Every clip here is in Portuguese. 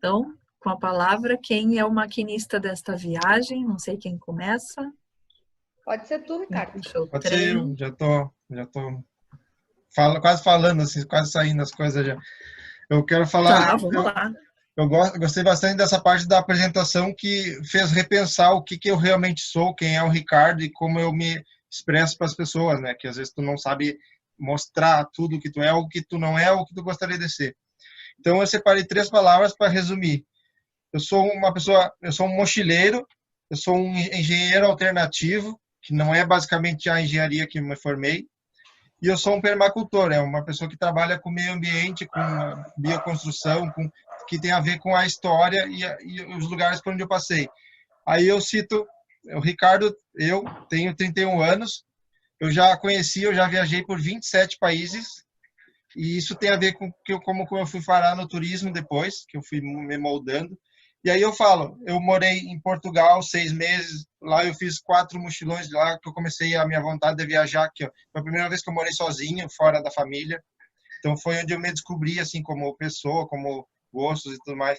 Então, com a palavra, quem é o maquinista desta viagem? Não sei quem começa. Pode ser tu, Quem Ricardo. puxa o Pode ser eu, trem? já tô quase falando, assim, quase saindo as coisas já. Eu quero falar, Tá, vamos lá. gostei bastante dessa parte da apresentação que fez repensar o que que eu realmente sou, quem é o Ricardo e como eu me expresso para as pessoas, né? Que às vezes tu não sabe mostrar tudo o que tu é, ou o que tu não é, ou o que tu gostaria de ser. Então eu separei 3 palavras para resumir. Eu sou um mochileiro, eu sou um engenheiro alternativo, que não é basicamente a engenharia que me formei, e eu sou um permacultor, é uma pessoa que trabalha com meio ambiente, com bioconstrução, que tem a ver com a história e os lugares por onde eu passei. Aí eu cito o Ricardo, eu tenho 31 anos, eu já viajei por 27 países, e isso tem a ver com como eu fui parar no turismo depois, que eu fui me moldando. E aí eu falo, eu morei em Portugal 6 meses, lá eu fiz 4 mochilões lá, que eu comecei a minha vontade de viajar, que foi a primeira vez que eu morei sozinho, fora da família. Então foi onde eu me descobri, assim, como pessoa, como gostos e tudo mais.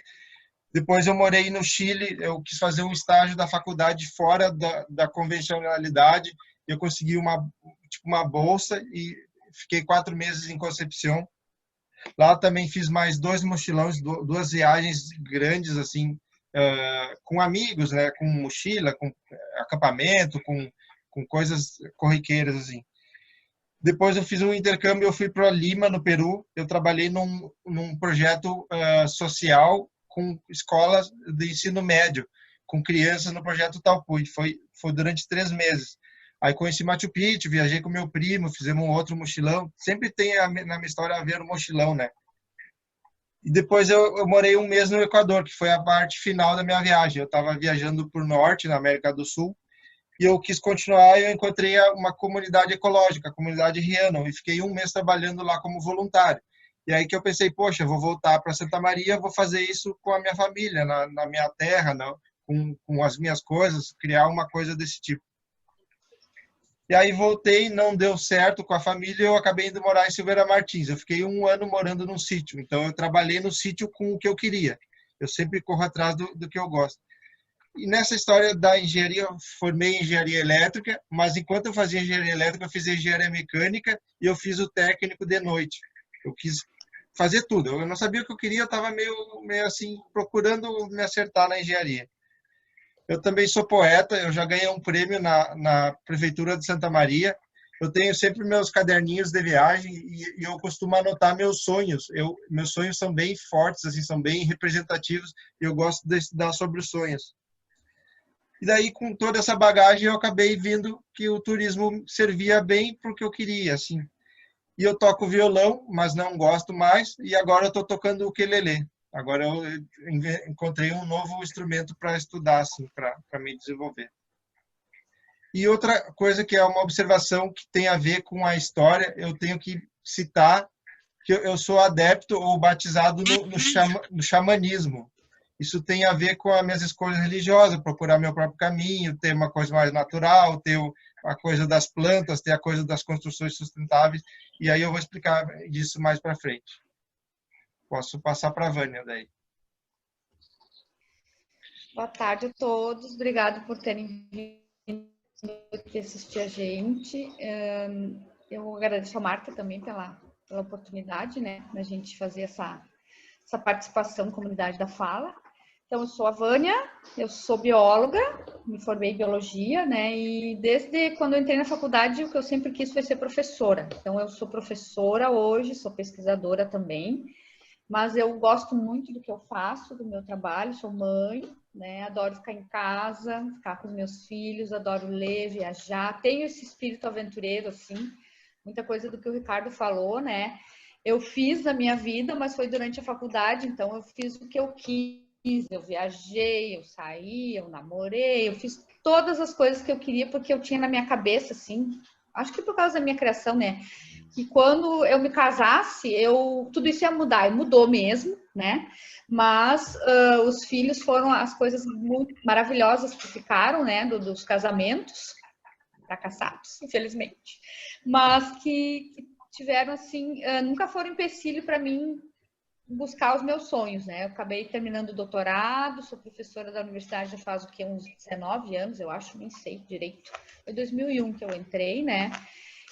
Depois eu morei no Chile, eu quis fazer um estágio da faculdade fora da convencionalidade, eu consegui uma bolsa e fiquei 4 meses em Concepción. Lá também fiz mais 2 mochilões, 2 viagens grandes, assim, com amigos, né? Com mochila, com acampamento, com coisas corriqueiras, assim. Depois eu fiz um intercâmbio, eu fui para Lima, no Peru. Eu trabalhei num projeto social com escolas de ensino médio, com crianças no projeto Talpui. Foi durante 3 meses. Aí conheci Machu Picchu, viajei com meu primo, fizemos um outro mochilão. Sempre tem na minha história a ver o mochilão, né? E depois eu morei um mês no Equador, que foi a parte final da minha viagem. Eu estava viajando por norte, na América do Sul, e eu quis continuar e eu encontrei uma comunidade ecológica, a comunidade Riano, e fiquei um mês trabalhando lá como voluntário. E aí que eu pensei, poxa, eu vou voltar para Santa Maria, vou fazer isso com a minha família, na minha terra, com as minhas coisas, criar uma coisa desse tipo. E aí voltei, não deu certo com a família, eu acabei indo morar em Silveira Martins. Eu fiquei um ano morando num sítio, então eu trabalhei no sítio com o que eu queria. Eu sempre corro atrás do que eu gosto. E nessa história da engenharia, eu formei em engenharia elétrica, mas enquanto eu fazia engenharia elétrica, eu fiz engenharia mecânica e eu fiz o técnico de noite. Eu quis fazer tudo. Eu não sabia o que eu queria, eu estava meio assim, procurando me acertar na engenharia. Eu também sou poeta, eu já ganhei um prêmio na Prefeitura de Santa Maria. Eu tenho sempre meus caderninhos de viagem e eu costumo anotar meus sonhos. Meus sonhos são bem fortes, assim, são bem representativos e eu gosto de estudar sobre os sonhos. E daí, com toda essa bagagem, eu acabei vendo que o turismo servia bem para o que eu queria, assim. E eu toco violão, mas não gosto mais, e agora eu estou tocando o ukulele. Agora eu encontrei um novo instrumento para estudar, assim, para me desenvolver. E outra coisa que é uma observação que tem a ver com a história, eu tenho que citar que eu sou adepto ou batizado no xamanismo. Isso tem a ver com as minhas escolhas religiosas, procurar meu próprio caminho, ter uma coisa mais natural, ter a coisa das plantas, ter a coisa das construções sustentáveis, e aí eu vou explicar disso mais para frente. Posso passar para a Vânia daí. Boa tarde a todos. Obrigado por terem vindo aqui assistir a gente. Eu agradeço a Marta também pela oportunidade, né, da gente fazer essa participação Comunidade da Fala. Então, eu sou a Vânia, eu sou bióloga, me formei em biologia, né? E desde quando eu entrei na faculdade, o que eu sempre quis foi ser professora. Então, eu sou professora hoje, sou pesquisadora também, mas eu gosto muito do que eu faço, do meu trabalho, sou mãe, né? Adoro ficar em casa, ficar com os meus filhos, adoro ler, viajar, tenho esse espírito aventureiro, assim, muita coisa do que o Ricardo falou, né? Eu fiz na minha vida, mas foi durante a faculdade, então eu fiz o que eu quis. Eu viajei, eu saí, eu namorei, eu fiz todas as coisas que eu queria porque eu tinha na minha cabeça, assim, acho que por causa da minha criação, né? Que quando eu me casasse, tudo isso ia mudar, e mudou mesmo, né? Mas os filhos foram as coisas muito maravilhosas que ficaram, né? Dos casamentos, fracassados, infelizmente, mas que tiveram, assim, nunca foram empecilho para mim buscar os meus sonhos, né? Eu acabei terminando o doutorado, sou professora da universidade já faz o quê? Uns 19 anos, eu acho, nem sei direito. Foi 2001 que eu entrei, né?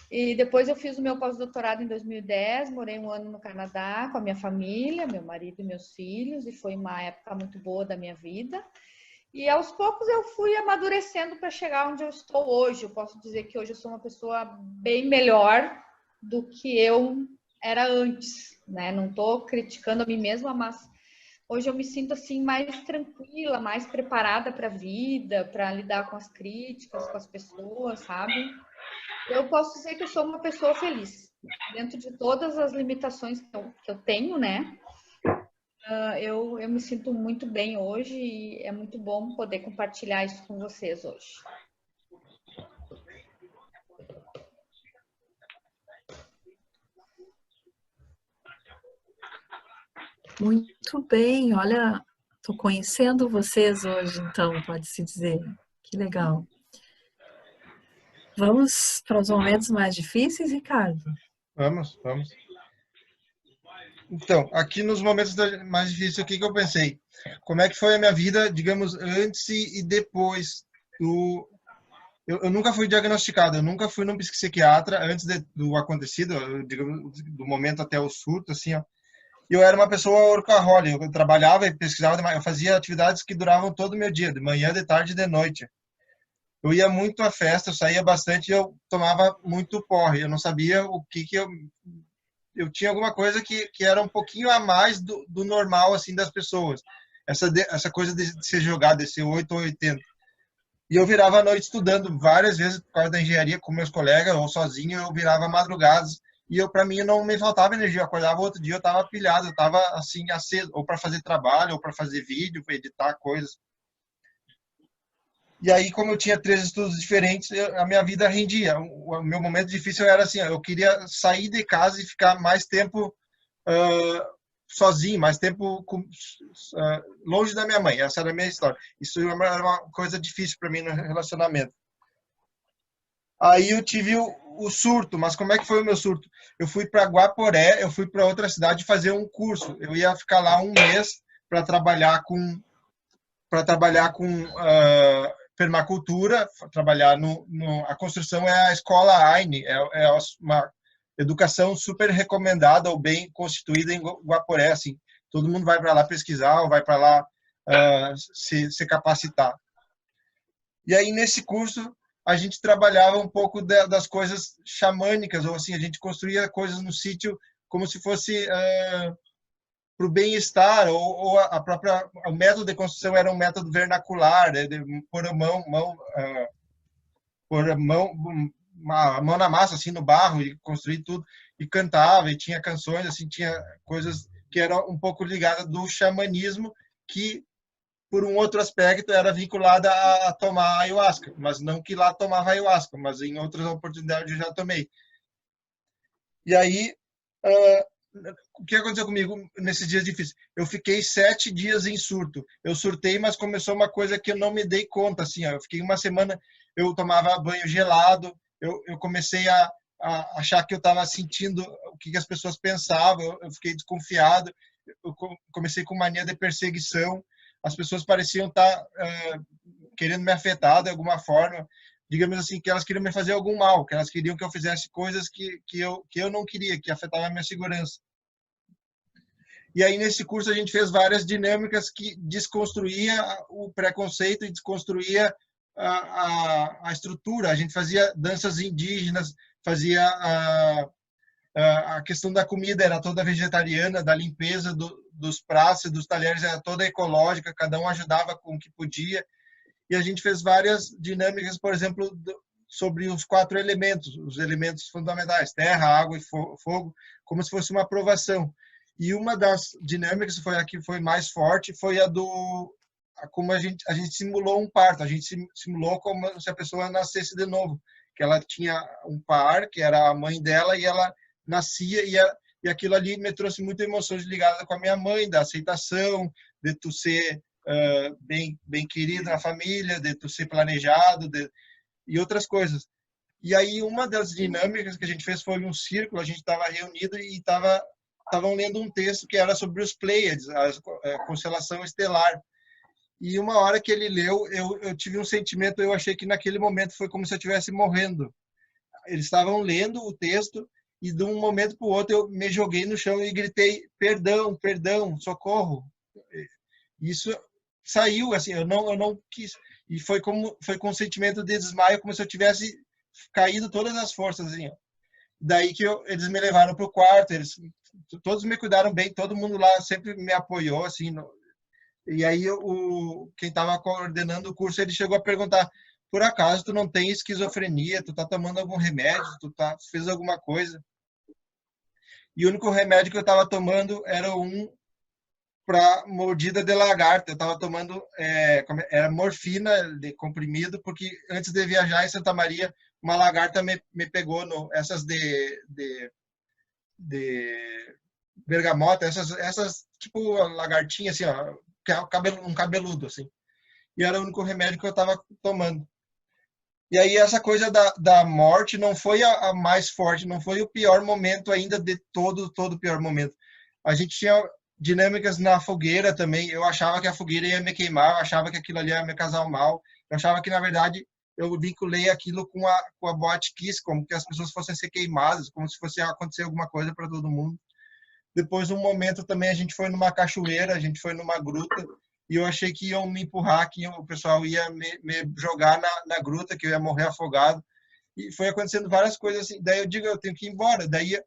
E depois eu fiz o meu pós-doutorado em 2010, morei um ano no Canadá com a minha família, meu marido e meus filhos, e foi uma época muito boa da minha vida. E aos poucos eu fui amadurecendo para chegar onde eu estou hoje. Eu posso dizer que hoje eu sou uma pessoa bem melhor do que eu era antes, né? Não estou criticando a mim mesma, mas hoje eu me sinto assim mais tranquila, mais preparada para a vida, para lidar com as críticas, com as pessoas, sabe? Eu posso dizer que eu sou uma pessoa feliz, dentro de todas as limitações que eu tenho, né? Eu me sinto muito bem hoje e é muito bom poder compartilhar isso com vocês hoje. Muito bem, olha, estou conhecendo vocês hoje, então, pode-se dizer. Que legal. Vamos para os momentos mais difíceis, Ricardo? Vamos. Então, aqui nos momentos mais difíceis, o que que eu pensei? Como é que foi a minha vida, digamos, antes e depois do... Eu nunca fui diagnosticado, eu nunca fui num psiquiatra antes do acontecido, digamos, do momento até o surto, assim, ó. Eu era uma pessoa workaholic, eu trabalhava e pesquisava demais, eu fazia atividades que duravam todo o meu dia, de manhã, de tarde e de noite. Eu ia muito à festa, eu saía bastante e eu tomava muito porre. Eu não sabia o que que eu tinha alguma coisa que era um pouquinho a mais do normal, assim, das pessoas. Essa coisa de ser jogado, desse 8 ou 80. E eu virava a noite estudando várias vezes por causa da engenharia com meus colegas ou sozinho, eu virava madrugadas. E eu, para mim, não me faltava energia. Eu acordava outro dia, eu estava pilhado, eu estava assim, aceso, ou para fazer trabalho, ou para fazer vídeo, para editar coisas. E aí, como eu tinha 3 estudos diferentes, a minha vida rendia. O meu momento difícil era assim, eu queria sair de casa e ficar mais tempo sozinho, mais tempo longe da minha mãe. Essa era a minha história. Isso era uma coisa difícil para mim no relacionamento. Aí eu tive o surto, mas como é que foi o meu surto? Eu fui para Guaporé, eu fui para outra cidade fazer um curso. Eu ia ficar lá um mês para trabalhar com permacultura, trabalhar a construção é a escola AINE, é uma educação super recomendada ou bem constituída em Guaporé, assim, todo mundo vai para lá pesquisar ou vai para lá se capacitar. E aí nesse curso a gente trabalhava um pouco das coisas xamânicas, ou assim, a gente construía coisas no sítio como se fosse para o bem-estar, ou o método de construção era um método vernacular, né, de pôr a mão na massa, assim, no barro, e construir tudo, e cantava, e tinha canções, assim, tinha coisas que eram um pouco ligadas do xamanismo, que, por um outro aspecto, era vinculada a tomar ayahuasca, mas não que lá tomava ayahuasca, mas em outras oportunidades eu já tomei. E aí, o que aconteceu comigo nesses dias difíceis? Eu fiquei 7 dias em surto. Eu surtei, mas começou uma coisa que eu não me dei conta. Assim, eu fiquei uma semana, eu tomava banho gelado, eu comecei a achar que eu estava sentindo o que as pessoas pensavam, eu fiquei desconfiado, eu comecei com mania de perseguição, as pessoas pareciam estar querendo me afetar de alguma forma, digamos assim, que elas queriam me fazer algum mal, que elas queriam que eu fizesse coisas que eu não queria, que afetavam a minha segurança. E aí, nesse curso, a gente fez várias dinâmicas que desconstruía o preconceito e desconstruía a estrutura. A gente fazia danças indígenas, fazia a questão da comida, era toda vegetariana, da limpeza dos pratos e dos talheres era toda ecológica, cada um ajudava com o que podia. E a gente fez várias dinâmicas, por exemplo, sobre os 4 elementos, os elementos fundamentais, terra, água e fogo, como se fosse uma aprovação. E uma das dinâmicas foi a que foi mais forte, foi como a gente simulou um parto, a gente simulou como se a pessoa nascesse de novo, que ela tinha um par, que era a mãe dela, e ela nascia, e aquilo ali me trouxe muitas emoções ligadas com a minha mãe, da aceitação, de tu ser bem querido na família, de tu ser planejado, e outras coisas. E aí uma das dinâmicas que a gente fez foi um círculo, a gente estava reunido e estava estavam lendo um texto que era sobre os Pleiades, a constelação estelar. E uma hora que ele leu, eu tive um sentimento, eu achei que naquele momento foi como se eu estivesse morrendo. Eles estavam lendo o texto e de um momento para o outro eu me joguei no chão e gritei: perdão, perdão, socorro. Isso saiu, assim, eu não quis. E foi com um sentimento de desmaio, como se eu tivesse caído todas as forças, assim, ó. Daí que eles me levaram para o quarto, todos me cuidaram bem, todo mundo lá sempre me apoiou, assim. E aí quem estava coordenando o curso, ele chegou a perguntar: por acaso tu não tem esquizofrenia, tu tá tomando algum remédio, fez alguma coisa? E o único remédio que eu estava tomando era um para mordida de lagarta. Eu estava tomando era morfina de comprimido, porque antes de viajar em Santa Maria, uma lagarta me pegou essas de bergamota, essas tipo lagartinha assim, ó, que é um cabeludo assim. E era o único remédio que eu estava tomando. E aí essa coisa da morte não foi a mais forte, não foi o pior momento ainda de todo o pior momento. A gente tinha dinâmicas na fogueira também. Eu achava que a fogueira ia me queimar, eu achava que aquilo ali ia me causar mal. Eu achava que, na verdade, eu vinculei aquilo com a boate Kiss, como que as pessoas fossem ser queimadas, como se fosse acontecer alguma coisa para todo mundo. Depois, um momento também, a gente foi numa cachoeira, a gente foi numa gruta, e eu achei que iam me empurrar, que o pessoal ia me jogar na gruta, que eu ia morrer afogado. E foi acontecendo várias coisas assim. Daí eu digo, eu tenho que ir embora. Daí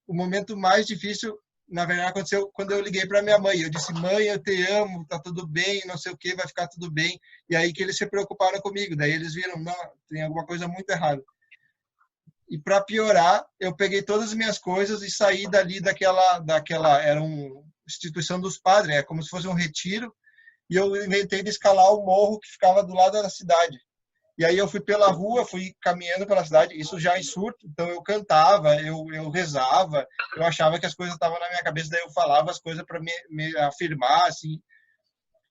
o momento mais difícil, na verdade, aconteceu quando eu liguei para minha mãe. Eu disse: mãe, eu te amo, tá tudo bem, não sei o que, vai ficar tudo bem. E aí que eles se preocuparam comigo. Daí eles viram: não, tem alguma coisa muito errada. E para piorar, eu peguei todas as minhas coisas e saí dali daquela era uma instituição dos padres, é como se fosse um retiro, e eu inventei de escalar o morro que ficava do lado da cidade. E aí eu fui pela rua, fui caminhando pela cidade, isso já em surto, então eu cantava, eu rezava, eu achava que as coisas estavam na minha cabeça, daí eu falava as coisas para me afirmar, assim.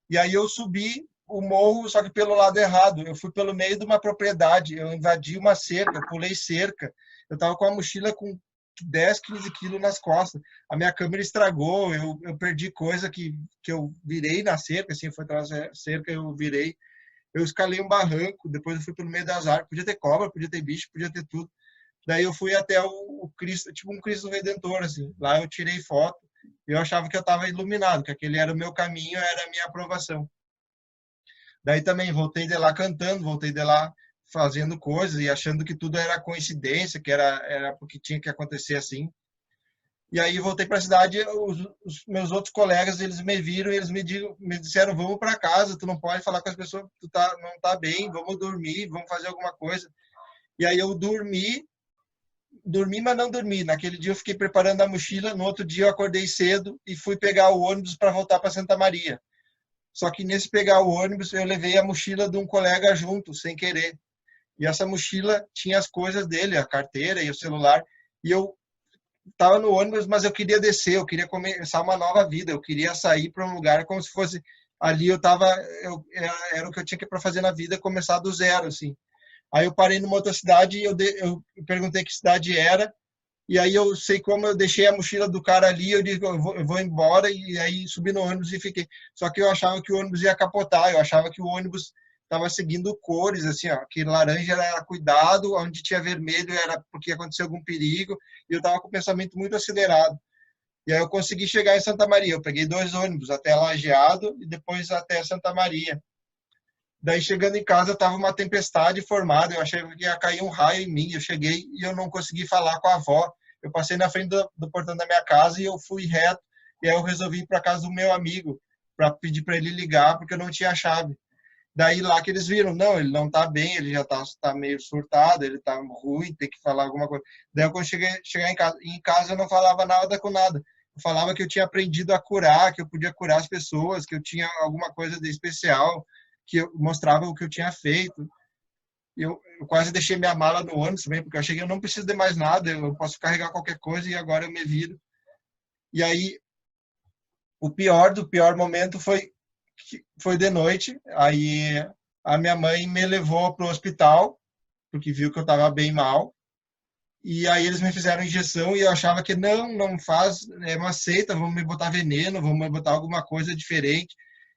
E aí eu subi o morro, só que pelo lado errado. Eu fui pelo meio de uma propriedade, eu invadi uma cerca, eu pulei cerca. Eu estava com a mochila com 10, 15 quilos nas costas. A minha câmera estragou, eu perdi coisa que eu virei na cerca, assim, foi atrás da cerca, eu virei. Eu escalei um barranco, depois eu fui pelo meio das árvores. Podia ter cobra, podia ter bicho, podia ter tudo. Daí eu fui até o Cristo, tipo um Cristo Redentor, assim. Lá eu tirei foto. Eu achava que eu estava iluminado, que aquele era o meu caminho, era a minha aprovação. Daí também voltei de lá cantando, voltei de lá fazendo coisas e achando que tudo era coincidência, que era porque tinha que acontecer assim. E aí voltei para a cidade, os meus outros colegas, eles me viram e eles me disseram: vamos para casa, tu não pode falar com as pessoas, tu não tá bem, vamos dormir, vamos fazer alguma coisa. E aí eu dormi, mas não dormi. Naquele dia eu fiquei preparando a mochila, no outro dia eu acordei cedo e fui pegar o ônibus para voltar para Santa Maria. Só que nesse pegar o ônibus, eu levei a mochila de um colega junto, sem querer. E essa mochila tinha as coisas dele, a carteira e o celular. E eu estava no ônibus, mas eu queria descer, eu queria começar uma nova vida, eu queria sair para um lugar como se fosse ali era o que eu tinha que para fazer na vida, começar do zero, assim. Aí eu parei numa outra cidade e eu perguntei que cidade era. E aí eu sei como eu deixei a mochila do cara ali, eu disse: eu vou embora, e aí subi no ônibus e fiquei. Só que eu achava que o ônibus ia capotar, eu achava que o ônibus estava seguindo cores, assim, ó, que laranja era cuidado, onde tinha vermelho era porque aconteceu algum perigo, e eu estava com o pensamento muito acelerado. E aí eu consegui chegar em Santa Maria, eu peguei 2 ônibus, até Lajeado e depois até Santa Maria. Daí, chegando em casa, estava uma tempestade formada. Eu achei que ia cair um raio em mim. Eu cheguei e eu não consegui falar com a avó. Eu passei na frente do portão da minha casa e eu fui reto. E aí eu resolvi ir para casa do meu amigo para pedir para ele ligar, porque eu não tinha chave. Daí lá que eles viram: não, ele não está bem, ele já tá meio surtado, ele está ruim, tem que falar alguma coisa. Daí quando chegar em casa eu não falava nada com nada. Eu falava que eu tinha aprendido a curar, que eu podia curar as pessoas, que eu tinha alguma coisa de especial, que eu mostrava o que eu tinha feito. Eu quase deixei minha mala no ônibus também, porque eu achei que eu não preciso de mais nada, eu posso carregar qualquer coisa e agora eu me viro. E aí, o pior do pior momento foi de noite. Aí a minha mãe me levou para o hospital, porque viu que eu estava bem mal. E aí eles me fizeram injeção e eu achava que não faz, é uma seita, vão me botar veneno, vão me botar alguma coisa diferente.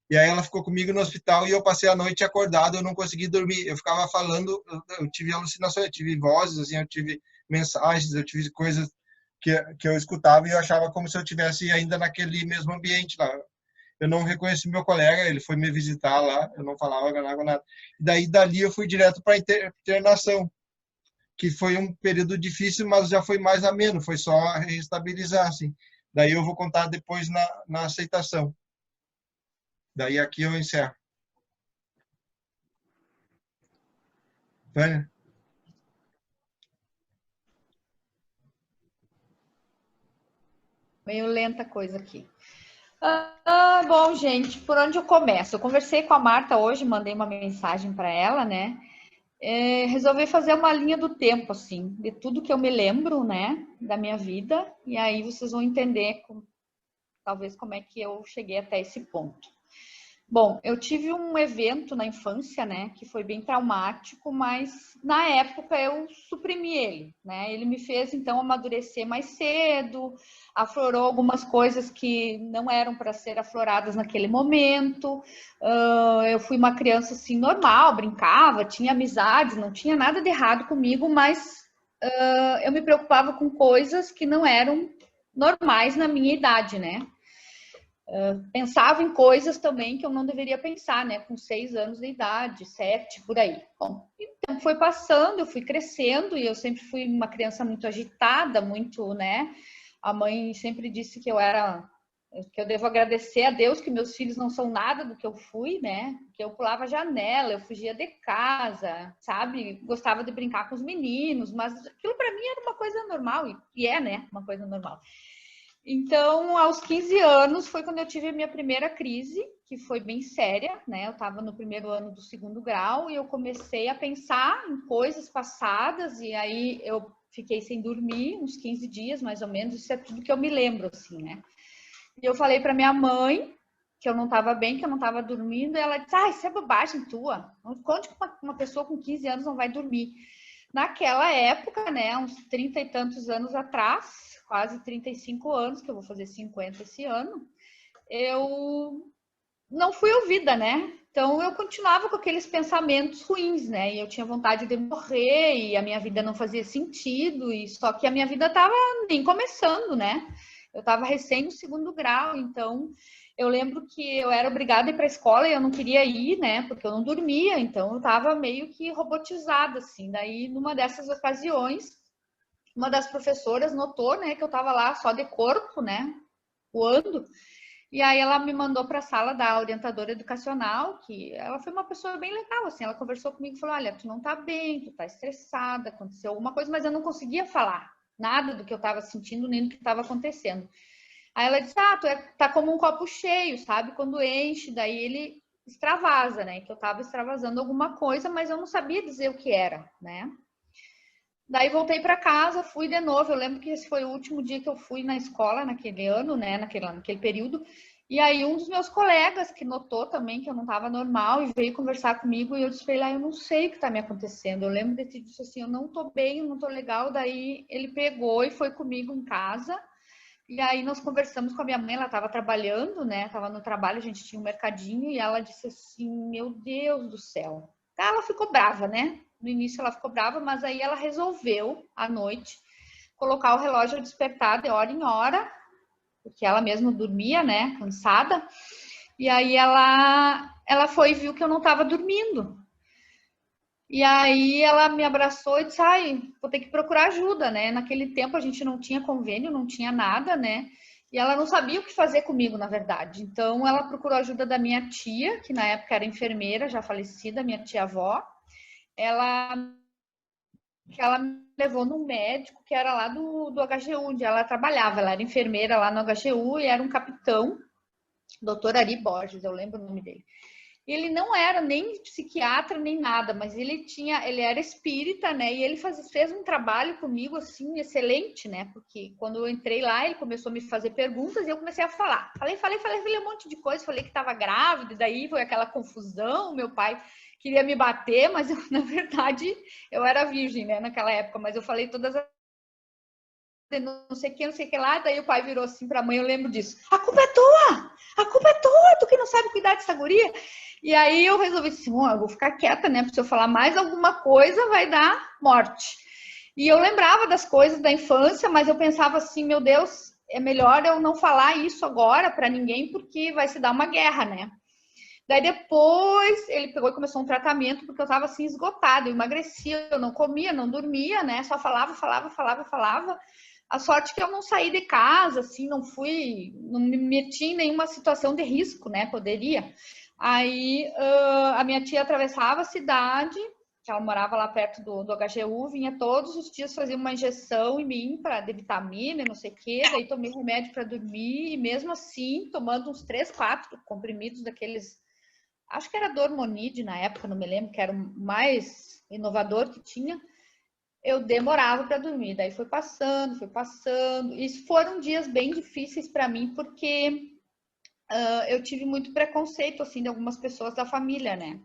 E aí ela ficou comigo no hospital e eu passei a noite acordado, eu não consegui dormir. Eu ficava falando, eu tive alucinações, eu tive vozes, assim, eu tive mensagens, eu tive coisas que eu escutava e eu achava como se eu tivesse ainda naquele mesmo ambiente lá. Eu não reconheci meu colega, ele foi me visitar lá, eu não falava nada. Daí dali eu fui direto para internação, que foi um período difícil, mas já foi mais ameno, foi só reestabilizar, assim. Daí eu vou contar depois na aceitação. Daí aqui eu encerro. Vânia? Meio lenta a coisa aqui. Bom, gente, por onde eu começo? Eu conversei com a Marta hoje, mandei uma mensagem para ela, né? Resolvi fazer uma linha do tempo, assim, de tudo que eu me lembro, né, da minha vida, e aí vocês vão entender, talvez, como é que eu cheguei até esse ponto. Bom, eu tive um evento na infância, né, que foi bem traumático, mas na época eu suprimi ele, né? Ele me fez então amadurecer mais cedo, aflorou algumas coisas que não eram para ser afloradas naquele momento. Eu fui uma criança assim normal, brincava, tinha amizades, não tinha nada de errado comigo, mas eu me preocupava com coisas que não eram normais na minha idade, né? Pensava em coisas também que eu não deveria pensar, né? Com 6 anos de idade, 7, por aí. Bom, então foi passando, eu fui crescendo e eu sempre fui uma criança muito agitada, muito, né? A mãe sempre disse que eu devo agradecer a Deus que meus filhos não são nada do que eu fui, né? Que eu pulava a janela, eu fugia de casa, sabe? Gostava de brincar com os meninos, mas aquilo para mim era uma coisa normal e é, né? Uma coisa normal. Então, aos 15 anos foi quando eu tive a minha primeira crise, que foi bem séria, né? Eu estava no primeiro ano do 2º grau e eu comecei a pensar em coisas passadas e aí eu fiquei sem dormir uns 15 dias, mais ou menos. Isso é tudo que eu me lembro, assim, né? E eu falei para minha mãe que eu não estava bem, que eu não estava dormindo, e ela disse, isso é bobagem tua. Onde que uma pessoa com 15 anos não vai dormir? Naquela época, né, uns 30 e tantos anos atrás, quase 35 anos, que eu vou fazer 50 esse ano, eu não fui ouvida, né? Então eu continuava com aqueles pensamentos ruins, né? E eu tinha vontade de morrer e a minha vida não fazia sentido, e só que a minha vida estava nem começando, né? Eu estava recém no 2º grau, então eu lembro que eu era obrigada a ir para a escola e eu não queria ir, né? Porque eu não dormia, então eu estava meio que robotizada, assim. Daí, numa dessas ocasiões, uma das professoras notou, né, que eu estava lá só de corpo, né? Voando. E aí ela me mandou para a sala da orientadora educacional, que ela foi uma pessoa bem legal, assim, ela conversou comigo e falou, olha, tu não tá bem, tu tá estressada, aconteceu alguma coisa, mas eu não conseguia falar nada do que eu estava sentindo, nem do que estava acontecendo. Aí ela disse, tu tá como um copo cheio, sabe? Quando enche, daí ele extravasa, né? Que eu tava extravasando alguma coisa, mas eu não sabia dizer o que era, né? Daí voltei para casa, fui de novo. Eu lembro que esse foi o último dia que eu fui na escola naquele ano, né? Naquele período. E aí um dos meus colegas que notou também que eu não estava normal e veio conversar comigo e eu disse para ele, eu não sei o que está me acontecendo. Eu lembro de ter dito assim, eu não tô bem, eu não tô legal. Daí ele pegou e foi comigo em casa. E aí nós conversamos com a minha mãe, ela estava trabalhando, né? Estava no trabalho, a gente tinha um mercadinho e ela disse assim, meu Deus do céu. Ela ficou brava, né? No início ela ficou brava, mas aí ela resolveu, à noite, colocar o relógio a despertar de hora em hora, porque ela mesma dormia, né? Cansada. E aí ela foi e viu que eu não estava dormindo. E aí ela me abraçou e disse, vou ter que procurar ajuda, né? Naquele tempo a gente não tinha convênio, não tinha nada, né? E ela não sabia o que fazer comigo, na verdade. Então ela procurou ajuda da minha tia, que na época era enfermeira, já falecida, minha tia-avó. Ela me levou num médico que era lá do HGU, onde ela trabalhava. Ela era enfermeira lá no HGU e era um capitão, doutor Ari Borges, eu lembro o nome dele. Ele não era nem psiquiatra nem nada, mas ele era espírita, né? E ele fez um trabalho comigo assim excelente, né? Porque quando eu entrei lá, ele começou a me fazer perguntas e eu comecei a falar. Falei um monte de coisa, falei que estava grávida, e daí foi aquela confusão, meu pai queria me bater, mas eu, na verdade eu era virgem, né, naquela época, mas eu falei todas não sei o que lá. Daí o pai virou assim pra mãe, eu lembro disso. A culpa é tua! A culpa é tua! Tu que não sabe cuidar dessa guria. E aí eu resolvi assim, eu vou ficar quieta, né? Porque se eu falar mais alguma coisa, vai dar morte. E eu lembrava das coisas da infância, mas eu pensava assim, meu Deus, é melhor eu não falar isso agora pra ninguém, porque vai se dar uma guerra, né? Daí depois ele pegou e começou um tratamento, porque eu tava assim esgotada, eu emagrecia, eu não comia, não dormia, né? Só falava. A sorte que eu não saí de casa, assim, não me meti em nenhuma situação de risco, né? Poderia. Aí a minha tia atravessava a cidade, que ela morava lá perto do HGU, vinha todos os dias fazer uma injeção em mim de vitamina, não sei o quê, daí tomei remédio para dormir, e mesmo assim, tomando uns 3, 4 comprimidos daqueles, acho que era Dormonide na época, não me lembro, que era o mais inovador que tinha, eu demorava para dormir. Daí foi passando. E foram dias bem difíceis para mim, porque eu tive muito preconceito, assim, de algumas pessoas da família, né?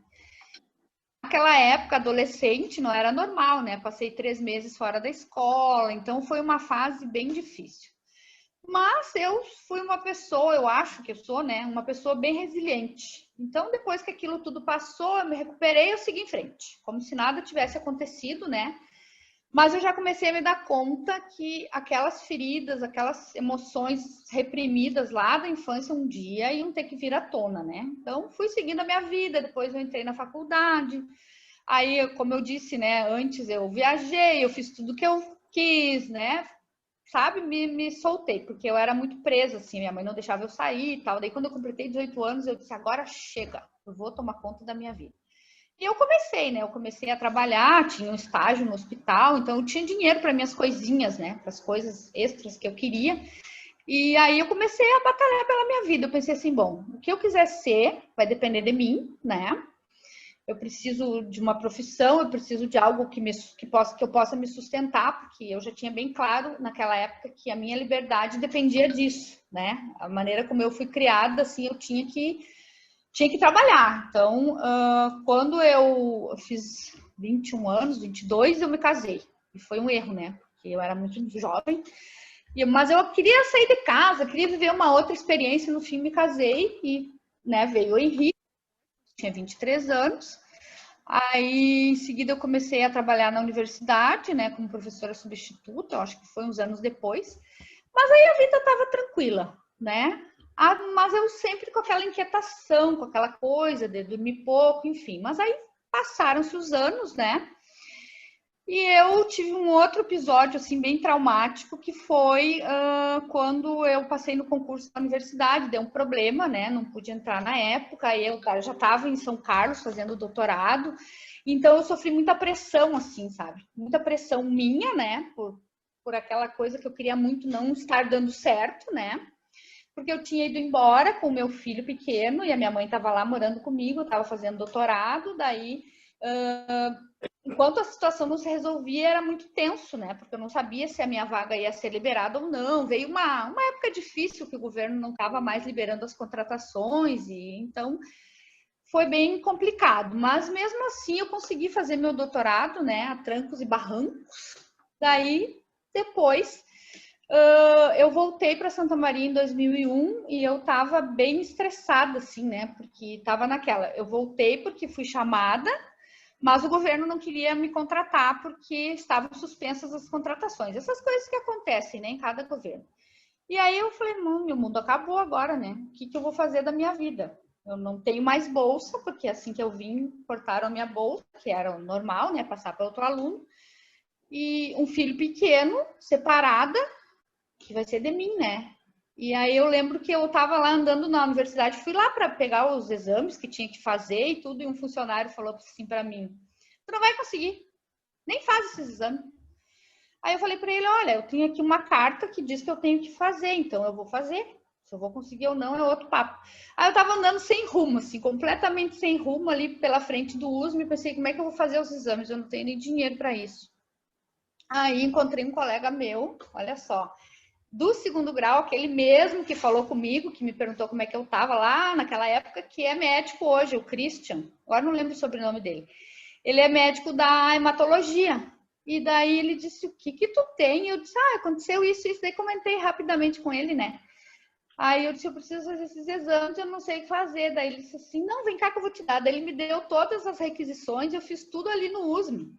Naquela época, adolescente, não era normal, né? Passei 3 meses fora da escola, então foi uma fase bem difícil. Mas eu fui uma pessoa, eu acho que eu sou, né? Uma pessoa bem resiliente. Então, depois que aquilo tudo passou, eu me recuperei e eu segui em frente. Como se nada tivesse acontecido, né? Mas eu já comecei a me dar conta que aquelas feridas, aquelas emoções reprimidas lá da infância um dia iam ter que vir à tona, né? Então, fui seguindo a minha vida, depois eu entrei na faculdade. Aí, como eu disse, né, antes eu viajei, eu fiz tudo que eu quis, né? Sabe, me soltei, porque eu era muito presa, assim, minha mãe não deixava eu sair e tal. Daí, quando eu completei 18 anos, eu disse, agora chega, eu vou tomar conta da minha vida. E eu comecei, né? Eu comecei a trabalhar, tinha um estágio no hospital, então eu tinha dinheiro para minhas coisinhas, né? Para as coisas extras que eu queria. E aí eu comecei a batalhar pela minha vida. Eu pensei assim, bom, o que eu quiser ser vai depender de mim, né? Eu preciso de uma profissão, eu preciso de algo que eu possa me sustentar, porque eu já tinha bem claro naquela época que a minha liberdade dependia disso, né? A maneira como eu fui criada, assim, eu tinha que trabalhar. Então, quando eu fiz 21 anos, 22, eu me casei. E foi um erro, né? Porque eu era muito jovem. Mas eu queria sair de casa, queria viver uma outra experiência. No fim, me casei e, né, veio o Henrique, tinha 23 anos. Aí, em seguida, eu comecei a trabalhar na universidade, né, como professora substituta, eu acho que foi uns anos depois. Mas aí a vida estava tranquila, né? Mas eu sempre com aquela inquietação, com aquela coisa de dormir pouco, enfim. Mas aí passaram-se os anos, né? E eu tive um outro episódio, assim, bem traumático, que foi quando eu passei no concurso da universidade, deu um problema, né? Não pude entrar na época, aí eu já estava em São Carlos fazendo doutorado, então eu sofri muita pressão, assim, sabe? Muita pressão minha, né? Por aquela coisa que eu queria muito não estar dando certo, né? Porque eu tinha ido embora com o meu filho pequeno e a minha mãe estava lá morando comigo, estava fazendo doutorado, daí enquanto a situação não se resolvia, era muito tenso, né? Porque eu não sabia se a minha vaga ia ser liberada ou não. Veio uma época difícil que o governo não estava mais liberando as contratações, e então foi bem complicado. Mas mesmo assim eu consegui fazer meu doutorado, né? A trancos e barrancos. Daí, depois, eu voltei para Santa Maria em 2001 e eu estava bem estressada, assim, né? Porque estava naquela. Eu voltei porque fui chamada, mas o governo não queria me contratar porque estavam suspensas as contratações. Essas coisas que acontecem, né, em cada governo. E aí eu falei, meu mundo acabou agora, né? O que eu vou fazer da minha vida? Eu não tenho mais bolsa, porque assim que eu vim, cortaram a minha bolsa, que era o normal, né, passar para outro aluno. E um filho pequeno, separada, que vai ser de mim, né? E aí eu lembro que eu estava lá andando na universidade, fui lá para pegar os exames que tinha que fazer e tudo, e um funcionário falou assim para mim, tu não vai conseguir, nem faz esses exames. Aí eu falei para ele, olha, eu tenho aqui uma carta que diz que eu tenho que fazer, então eu vou fazer. Se eu vou conseguir ou não é outro papo. Aí eu estava andando sem rumo, assim, completamente sem rumo ali pela frente do USP, e pensei, como é que eu vou fazer os exames? Eu não tenho nem dinheiro para isso. Aí encontrei um colega meu, olha só, do 2º grau, aquele mesmo que falou comigo, que me perguntou como é que eu estava lá naquela época, que é médico hoje, o Christian. Agora não lembro o sobrenome dele. Ele é médico da hematologia. E daí ele disse, o que que tu tem? Eu disse, aconteceu isso, isso. Daí comentei rapidamente com ele, né? Aí eu disse, eu preciso fazer esses exames, eu não sei o que fazer. Daí ele disse assim, não, vem cá que eu vou te dar. Daí ele me deu todas as requisições, eu fiz tudo ali no USME.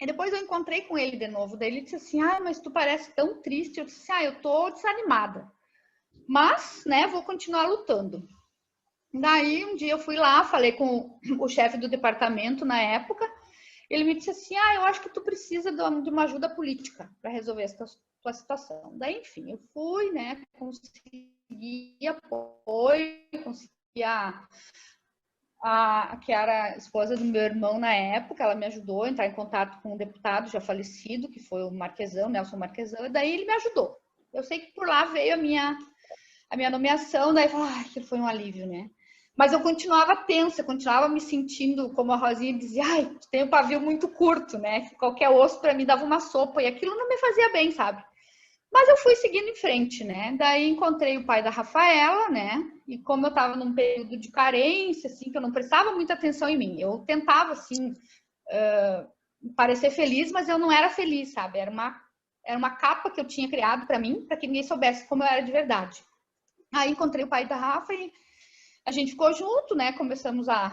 E depois eu encontrei com ele de novo. Daí ele disse assim, mas tu parece tão triste. Eu disse, eu tô desanimada. Mas, né, vou continuar lutando. Daí um dia eu fui lá, falei com o chefe do departamento na época. Ele me disse assim, eu acho que tu precisa de uma ajuda política para resolver essa tua situação. Daí, enfim, eu fui, né, consegui apoio, consegui que era a esposa do meu irmão na época, ela me ajudou a entrar em contato com um deputado já falecido, que foi o Marquesão, Nelson Marquesão, e daí ele me ajudou. Eu sei que por lá veio a minha nomeação, daí aquilo foi um alívio, né? Mas eu continuava tensa, continuava me sentindo, como a Rosinha dizia, tu tem um pavio muito curto, né? Qualquer osso para mim dava uma sopa, e aquilo não me fazia bem, sabe? Mas eu fui seguindo em frente, né? Daí encontrei o pai da Rafaela, né? E como eu estava num período de carência, assim, que eu não prestava muita atenção em mim, eu tentava, assim, parecer feliz, mas eu não era feliz, sabe? Era uma capa que eu tinha criado para mim, para que ninguém soubesse como eu era de verdade. Aí encontrei o pai da Rafa e a gente ficou junto, né? Começamos a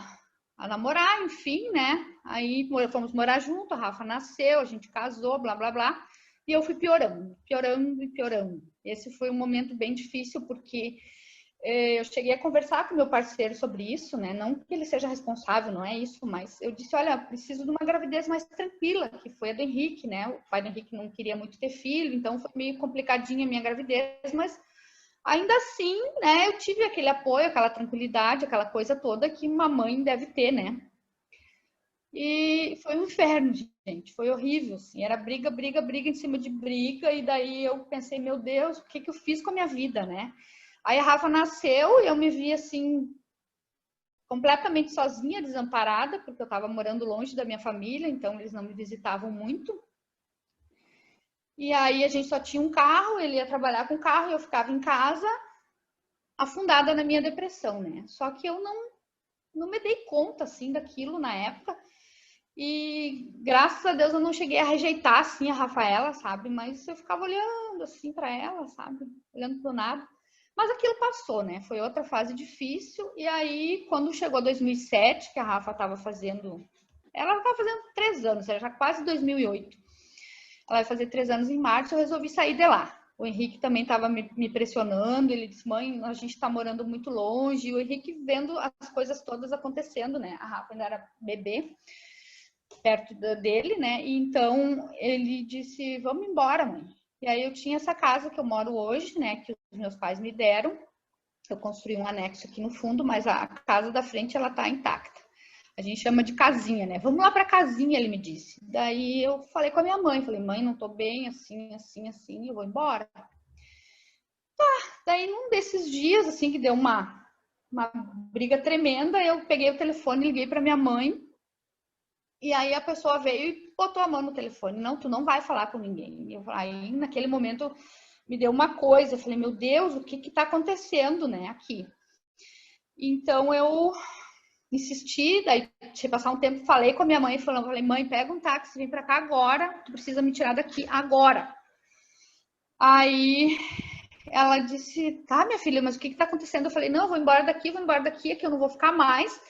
namorar, enfim, né? Aí fomos morar junto, a Rafa nasceu, a gente casou, blá, blá, blá. E eu fui piorando, piorando e piorando. Esse foi um momento bem difícil, porque eu cheguei a conversar com meu parceiro sobre isso, né? Não que ele seja responsável, não é isso, mas eu disse, olha, preciso de uma gravidez mais tranquila, que foi a do Henrique, né? O pai do Henrique não queria muito ter filho, então foi meio complicadinha a minha gravidez, mas ainda assim, né, eu tive aquele apoio, aquela tranquilidade, aquela coisa toda que uma mãe deve ter, né? E foi um inferno, gente, foi horrível, assim, era briga, briga, briga em cima de briga, e daí eu pensei, meu Deus, o que que eu fiz com a minha vida, né? Aí a Rafa nasceu e eu me vi, assim, completamente sozinha, desamparada, porque eu estava morando longe da minha família, então eles não me visitavam muito. E aí a gente só tinha um carro, ele ia trabalhar com o carro, e eu ficava em casa, afundada na minha depressão, né? Só que eu não me dei conta, assim, daquilo na época. E graças a Deus eu não cheguei a rejeitar, assim, a Rafaela, sabe? Mas eu ficava olhando, assim, para ela, sabe? Olhando pro nada. Mas aquilo passou, né? Foi outra fase difícil. E aí, quando chegou 2007, que a Rafa estava fazendo... Ela estava fazendo 3 anos, era já quase 2008. Ela vai fazer 3 anos em março, eu resolvi sair de lá. O Henrique também estava me pressionando, ele disse, mãe, a gente está morando muito longe. E o Henrique vendo as coisas todas acontecendo, né? A Rafa ainda era bebê, perto dele, né? E então ele disse, vamos embora, mãe. E aí eu tinha essa casa que eu moro hoje, né? Que os meus pais me deram. Eu construí um anexo aqui no fundo, mas a casa da frente, ela tá intacta. A gente chama de casinha, né? Vamos lá para casinha, ele me disse. Daí eu falei com a minha mãe, falei, mãe, não tô bem, assim, assim, assim, eu vou embora. Tá, daí num desses dias, assim, que deu uma briga tremenda, eu peguei o telefone, liguei para minha mãe, e aí a pessoa veio e botou a mão no telefone. Não, tu não vai falar com ninguém. Aí naquele momento me deu uma coisa, eu falei, meu Deus, o que que tá acontecendo, né, aqui? Então eu insisti, daí deixei passar um tempo, falei com a minha mãe, falei, mãe, pega um táxi, vem pra cá agora, tu precisa me tirar daqui agora. Aí ela disse, tá, minha filha, mas o que tá acontecendo? Eu falei, não, eu vou embora daqui, aqui eu não vou ficar mais,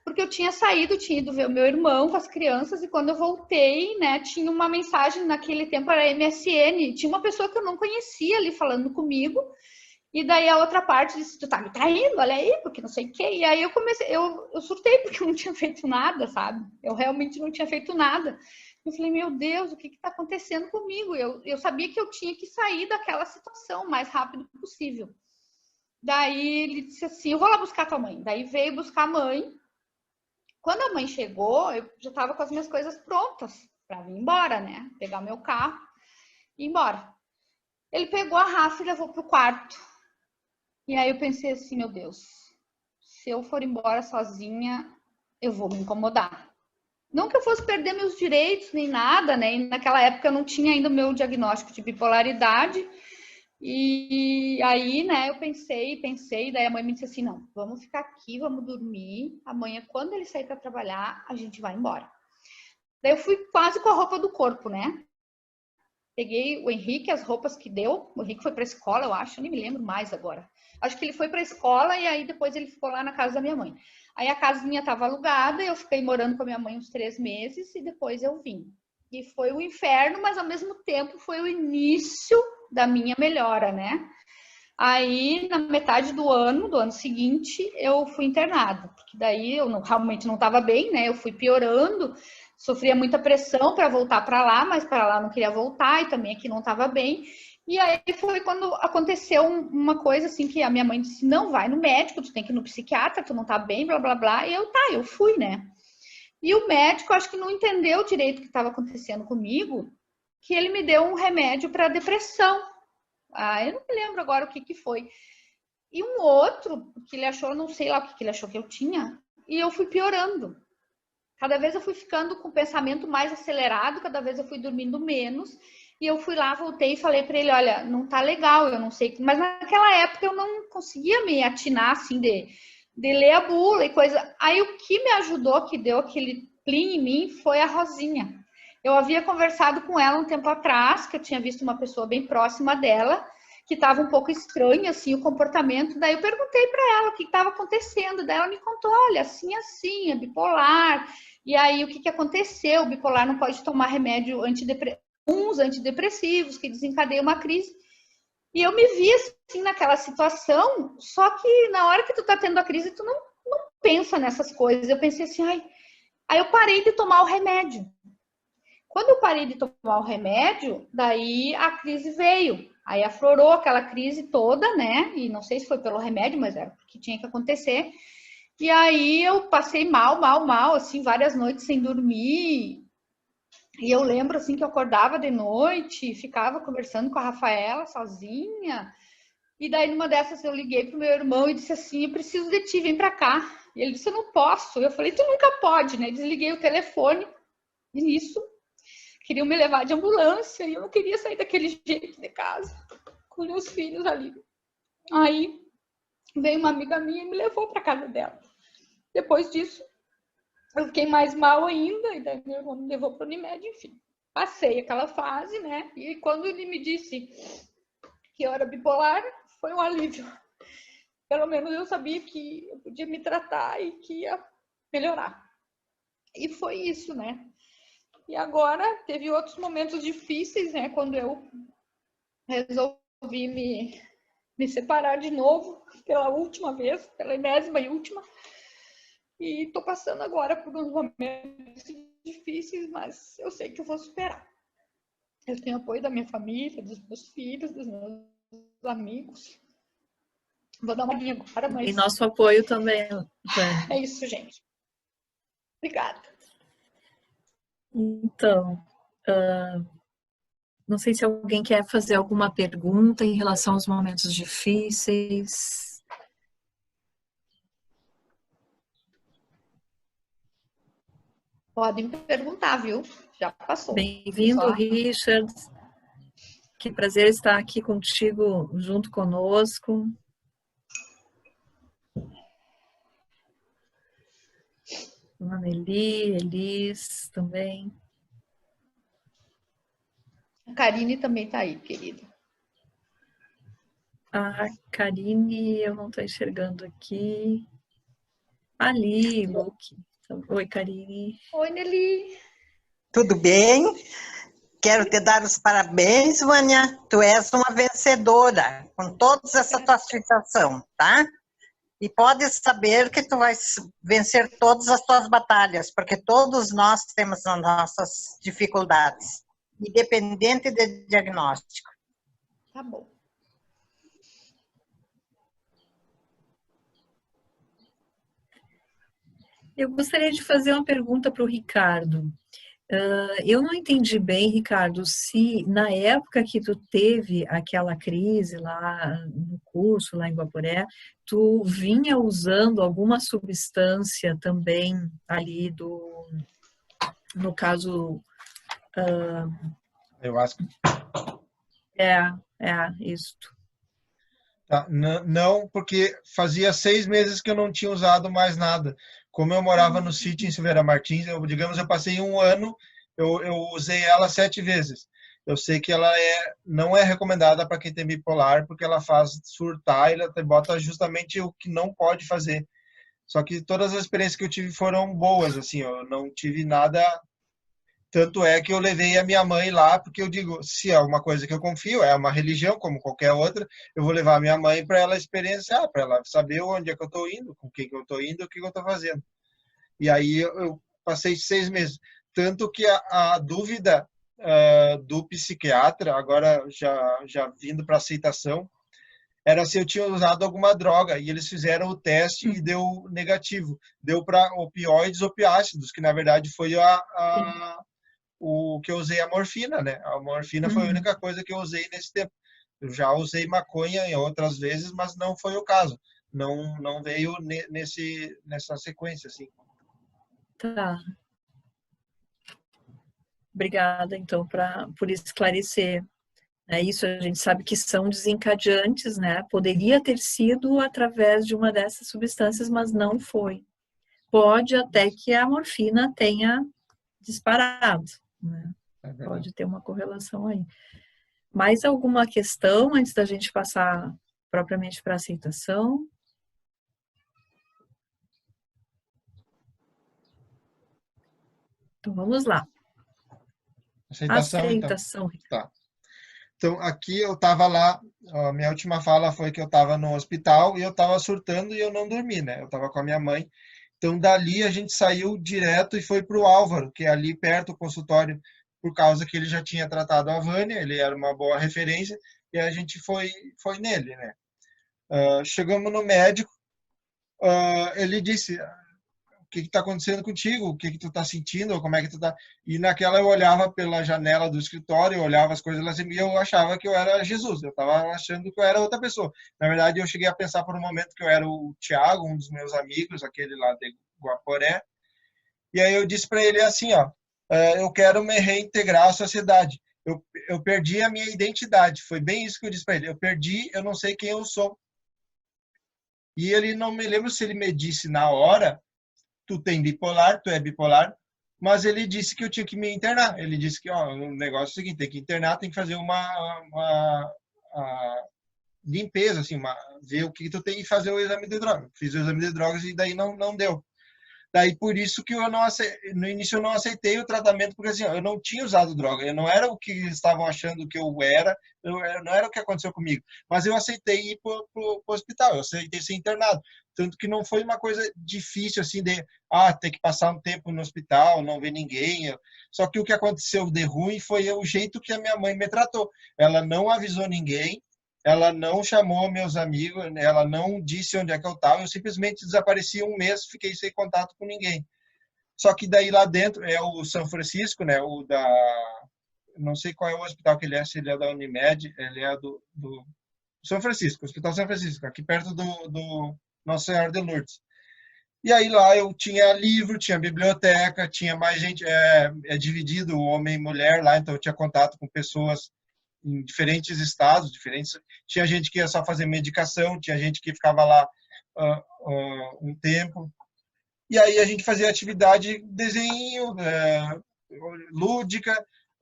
porque eu tinha saído, tinha ido ver o meu irmão com as crianças, e quando eu voltei, né, tinha uma mensagem, naquele tempo era MSN, tinha uma pessoa que eu não conhecia ali falando comigo. E daí a outra parte disse, tu tá me traindo, olha aí, porque não sei o quê. E aí eu comecei, eu surtei porque eu não tinha feito nada, sabe? Eu realmente não tinha feito nada. Eu falei, meu Deus, o que que tá acontecendo comigo? Eu sabia que eu tinha que sair daquela situação o mais rápido possível. Daí ele disse assim, eu vou lá buscar tua mãe. Daí veio buscar a mãe. Quando a mãe chegou, eu já tava com as minhas coisas prontas para vir embora, né? Pegar meu carro e ir embora. Ele pegou a Rafa e levou pro quarto. E aí eu pensei assim, meu Deus, se eu for embora sozinha, eu vou me incomodar. Não que eu fosse perder meus direitos nem nada, né? E naquela época eu não tinha ainda o meu diagnóstico de bipolaridade. E aí, né, eu pensei, daí a mãe me disse assim, não, vamos ficar aqui, vamos dormir. Amanhã, quando ele sair para trabalhar, a gente vai embora. Daí eu fui quase com a roupa do corpo, né? Peguei o Henrique, as roupas que deu. O Henrique foi para a escola, eu acho, eu nem me lembro mais agora. Acho que ele foi para a escola e aí depois ele ficou lá na casa da minha mãe. Aí a casinha estava alugada, eu fiquei morando com a minha mãe uns 3 meses e depois eu vim. E foi o inferno, mas ao mesmo tempo foi o início da minha melhora, né? Aí, na metade do ano seguinte, eu fui internada, porque daí eu realmente não estava bem, né? Eu fui piorando, sofria muita pressão para voltar para lá, mas para lá não queria voltar e também aqui não estava bem. E aí foi quando aconteceu uma coisa assim que a minha mãe disse: não, vai no médico, tu tem que ir no psiquiatra, tu não tá bem, blá, blá, blá. E eu fui, né? E o médico, acho que não entendeu direito o que estava acontecendo comigo, que ele me deu um remédio para depressão. Eu não me lembro agora o que foi. E um outro, que ele achou, não sei lá o que ele achou que eu tinha, e eu fui piorando. Cada vez eu fui ficando com o pensamento mais acelerado, cada vez eu fui dormindo menos, e eu fui lá, voltei e falei para ele: olha, não tá legal, eu não sei. Mas naquela época eu não conseguia me atinar, assim, de ler a bula e coisa. Aí o que me ajudou, que deu aquele plim em mim, foi a Rosinha. Eu havia conversado com ela um tempo atrás, que eu tinha visto uma pessoa bem próxima dela, que estava um pouco estranho, assim, o comportamento. Daí eu perguntei para ela o que estava acontecendo. Daí ela me contou: olha, assim, é bipolar. E aí, o que aconteceu? O bipolar não pode tomar remédio uns antidepressivos, que desencadeiam uma crise. E eu me vi, assim, naquela situação, só que na hora que tu tá tendo a crise, tu não pensa nessas coisas. Eu pensei assim: Aí eu parei de tomar o remédio. Quando eu parei de tomar o remédio, daí a crise veio. Aí aflorou aquela crise toda, né? E não sei se foi pelo remédio, mas era o que tinha que acontecer. E aí eu passei mal, assim, várias noites sem dormir. E eu lembro, assim, que eu acordava de noite, ficava conversando com a Rafaela sozinha. E daí, numa dessas, eu liguei pro meu irmão e disse assim: eu preciso de ti, vem pra cá. E ele disse: eu não posso. Eu falei: tu nunca pode, né? Desliguei o telefone. E nisso, queriam me levar de ambulância e eu não queria sair daquele jeito de casa, com meus filhos ali. Aí veio uma amiga minha e me levou para casa dela. Depois disso, eu fiquei mais mal ainda, e daí meu irmão me levou para o Unimed, enfim. Passei aquela fase, né? E quando ele me disse que eu era bipolar, foi um alívio. Pelo menos eu sabia que eu podia me tratar e que ia melhorar. E foi isso, né? E agora teve outros momentos difíceis, né? Quando eu resolvi me separar de novo, pela última vez, pela 10ª e última. E tô passando agora por uns momentos difíceis, mas eu sei que eu vou superar. Eu tenho apoio da minha família, dos meus filhos, dos meus amigos. Vou dar uma linha agora, mas... E nosso apoio também, Jane. É isso, gente. Obrigada. Então, não sei se alguém quer fazer alguma pergunta em relação aos momentos difíceis. Podem perguntar, viu? Já passou. Bem-vindo, Richard. Que prazer estar aqui contigo, junto conosco. Anneli, Elis também. A Karine também está aí, querida. A Karine, eu não estou enxergando aqui. Ali, Luke. Oi, Karine. Oi, Nelly. Tudo bem? Quero te dar os parabéns, Vânia. Tu és uma vencedora com toda essa tua situação, tá? E podes saber que tu vais vencer todas as tuas batalhas, porque todos nós temos as nossas dificuldades, independente de diagnóstico. Tá bom. Eu gostaria de fazer uma pergunta para o Ricardo. Eu não entendi bem, Ricardo, se na época que tu teve aquela crise lá no curso, lá em Guaporé, tu vinha usando alguma substância também ali no caso... Eu acho que... Isto. Tá, não, porque fazia 6 meses que eu não tinha usado mais nada. Como eu morava no sítio em Silveira Martins, eu passei um ano eu usei ela 7 vezes. Eu sei que ela não é recomendada para quem tem bipolar, porque ela faz surtar e ela bota justamente o que não pode fazer. Só que todas as experiências que eu tive foram boas, assim, eu não tive nada. Tanto é que eu levei a minha mãe lá, porque eu digo, se é uma coisa que eu confio, é uma religião como qualquer outra, eu vou levar a minha mãe para ela experienciar, para ela saber onde é que eu estou indo, com quem que eu estou indo, o que eu estou fazendo. E aí eu passei 6 meses. Tanto que a dúvida do psiquiatra, agora já vindo para aceitação, era se eu tinha usado alguma droga. E eles fizeram o teste e deu negativo. Deu para opioides, opiáceos, que na verdade foi o que eu usei a morfina, né? A morfina foi a única coisa que eu usei nesse tempo. Eu já usei maconha em outras vezes, mas não foi o caso. Não veio nessa sequência, assim. Tá. Obrigada, então, por esclarecer. Isso a gente sabe que são desencadeantes, né? Poderia ter sido através de uma dessas substâncias, mas não foi. Pode até que a morfina tenha disparado, né? Pode ter uma correlação aí. Mais alguma questão antes da gente passar propriamente para a aceitação? Então, vamos lá. Aceitação. Então. Tá. Então, aqui eu estava lá, a minha última fala foi que eu estava no hospital e eu estava surtando e eu não dormi, né? Eu estava com a minha mãe. Então, dali a gente saiu direto e foi para o Álvaro, que é ali perto do consultório, por causa que ele já tinha tratado a Vânia, ele era uma boa referência, e a gente foi nele, né? Chegamos no médico, ele disse, o que está acontecendo contigo? O que tu está sentindo? Como é que tu tá? E naquela eu olhava pela janela do escritório, eu olhava as coisas lá e eu achava que eu era Jesus. Eu estava achando que eu era outra pessoa. Na verdade, eu cheguei a pensar por um momento que eu era o Tiago, um dos meus amigos, aquele lá de Guaporé. E aí eu disse para ele assim, ó, eu quero me reintegrar à sociedade. Eu perdi a minha identidade. Foi bem isso que eu disse para ele. Eu perdi, eu não sei quem eu sou. E ele não me lembro se ele me disse na hora, tu tem bipolar, tu é bipolar, mas ele disse que eu tinha que me internar. Ele disse que ó, o negócio é o seguinte, tem que internar, tem que fazer uma limpeza, assim, ver o que tu tem e fazer o exame de drogas. Fiz o exame de drogas e daí não deu. Daí por isso que eu não aceitei, no início eu não aceitei o tratamento, porque assim, eu não tinha usado droga, eu não era o que estavam achando que eu era, não era o que aconteceu comigo, mas eu aceitei ir para o hospital, eu aceitei ser internado, tanto que não foi uma coisa difícil assim de, ter que passar um tempo no hospital, não ver ninguém, só que o que aconteceu de ruim foi o jeito que a minha mãe me tratou, ela não avisou ninguém, ela não chamou meus amigos, ela não disse onde é que eu estava, eu simplesmente desapareci um mês, fiquei sem contato com ninguém. Só que daí lá dentro é o São Francisco, né, não sei qual é o hospital que ele é, se ele é da Unimed, ele é do São Francisco, Hospital São Francisco, aqui perto do Nossa Senhora de Lourdes. E aí lá eu tinha livro, tinha biblioteca, tinha mais gente, é dividido homem e mulher lá, então eu tinha contato com pessoas em diferentes estados, tinha gente que ia só fazer medicação, tinha gente que ficava lá um tempo, e aí a gente fazia atividade, desenho, lúdica,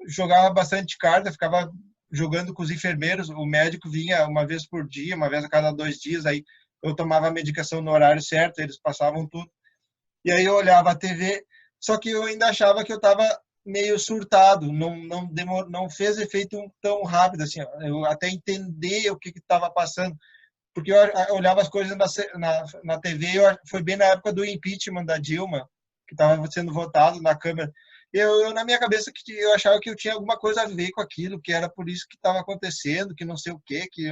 jogava bastante carta, ficava jogando com os enfermeiros, o médico vinha uma vez por dia, uma vez a cada 2 dias, aí eu tomava a medicação no horário certo, eles passavam tudo, e aí eu olhava a TV, só que eu ainda achava que eu estava meio surtado, não fez efeito tão rápido assim, eu até entender o que estava passando, porque eu olhava as coisas na TV, foi bem na época do impeachment da Dilma, que estava sendo votado na Câmara, eu na minha cabeça que eu achava que eu tinha alguma coisa a ver com aquilo, que era por isso que estava acontecendo, que não sei o quê, que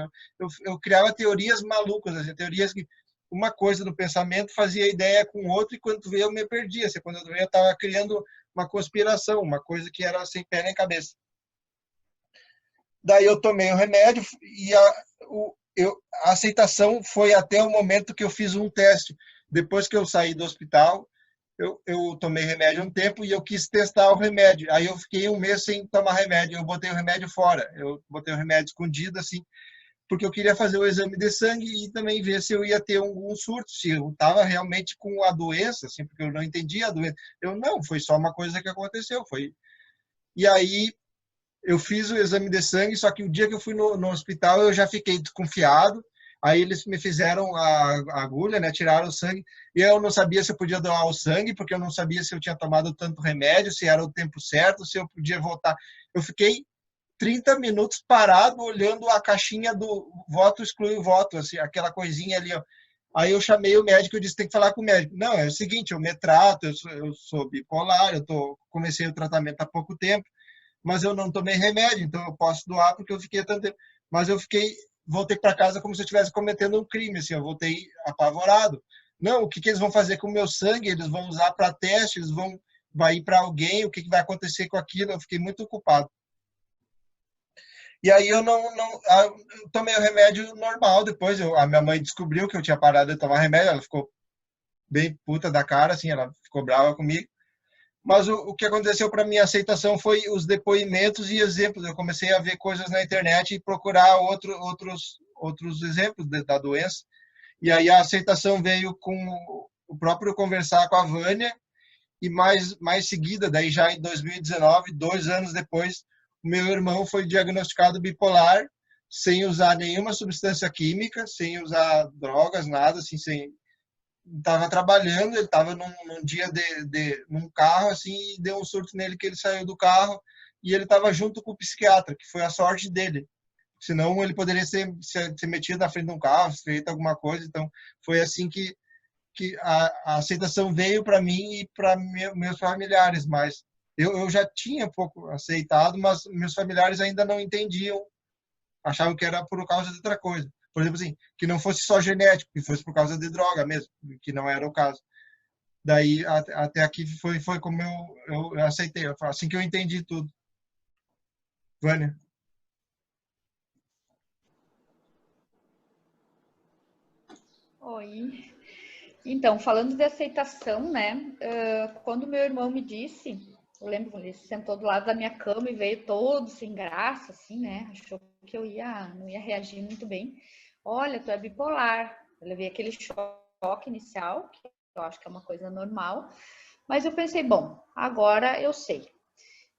eu criava teorias malucas, assim, teorias que uma coisa do pensamento fazia ideia com outra e quando tu vê eu me perdia, assim, quando eu estava criando uma conspiração, uma coisa que era sem pé nem cabeça. Daí eu tomei o remédio e a aceitação foi até o momento que eu fiz um teste. Depois que eu saí do hospital, eu tomei remédio um tempo e eu quis testar o remédio. Aí eu fiquei um mês sem tomar remédio. Eu botei o remédio fora. Eu botei o remédio escondido, assim, porque eu queria fazer o exame de sangue e também ver se eu ia ter algum surto, se eu estava realmente com a doença, assim, porque eu não entendia a doença. Não, foi só uma coisa que aconteceu, foi E aí eu fiz o exame de sangue, só que o dia que eu fui no hospital eu já fiquei desconfiado. Aí eles me fizeram a agulha, né? Tiraram o sangue. E eu não sabia se eu podia doar o sangue, porque eu não sabia se eu tinha tomado tanto remédio, se era o tempo certo, se eu podia voltar. Eu fiquei 30 minutos parado olhando a caixinha do voto exclui o voto, assim, aquela coisinha ali, ó. Aí eu chamei o médico e disse, tem que falar com o médico. Não, é o seguinte, eu me trato, eu sou bipolar, comecei o tratamento há pouco tempo, mas eu não tomei remédio, então eu posso doar porque eu fiquei tanto tempo. Mas voltei para casa como se eu estivesse cometendo um crime, assim, eu voltei apavorado. Não, o que eles vão fazer com o meu sangue? Eles vão usar para teste, vai ir para alguém, o que vai acontecer com aquilo? Eu fiquei muito ocupado. E aí eu eu tomei o remédio normal, depois a minha mãe descobriu que eu tinha parado de tomar remédio, ela ficou bem puta da cara, assim, ela ficou brava comigo. Mas o que aconteceu para minha aceitação foi os depoimentos e exemplos. Eu comecei a ver coisas na internet e procurar outros exemplos da doença. E aí a aceitação veio com o próprio conversar com a Vânia e mais seguida, daí já em 2019, 2 anos depois, o meu irmão foi diagnosticado bipolar, sem usar nenhuma substância química, sem usar drogas, nada, assim, estava trabalhando, ele estava num dia num carro, assim, e deu um surto nele que ele saiu do carro e ele estava junto com o psiquiatra, que foi a sorte dele. Senão ele poderia ser metido na frente de um carro, feito alguma coisa. Então, foi assim que a aceitação veio para mim e para meus familiares, mas eu já tinha um pouco aceitado, mas meus familiares ainda não entendiam, achavam que era por causa de outra coisa. Por exemplo, assim, que não fosse só genético, que fosse por causa de droga mesmo, que não era o caso. Daí, até aqui foi como eu aceitei, assim que eu entendi tudo. Vânia? Oi. Então, falando de aceitação, né? Quando meu irmão me disse, eu lembro, ele sentou do lado da minha cama e veio todo sem graça, assim, né? Achou que eu não ia reagir muito bem. Olha, tu é bipolar. Eu levei aquele choque inicial, que eu acho que é uma coisa normal. Mas eu pensei, bom, agora eu sei.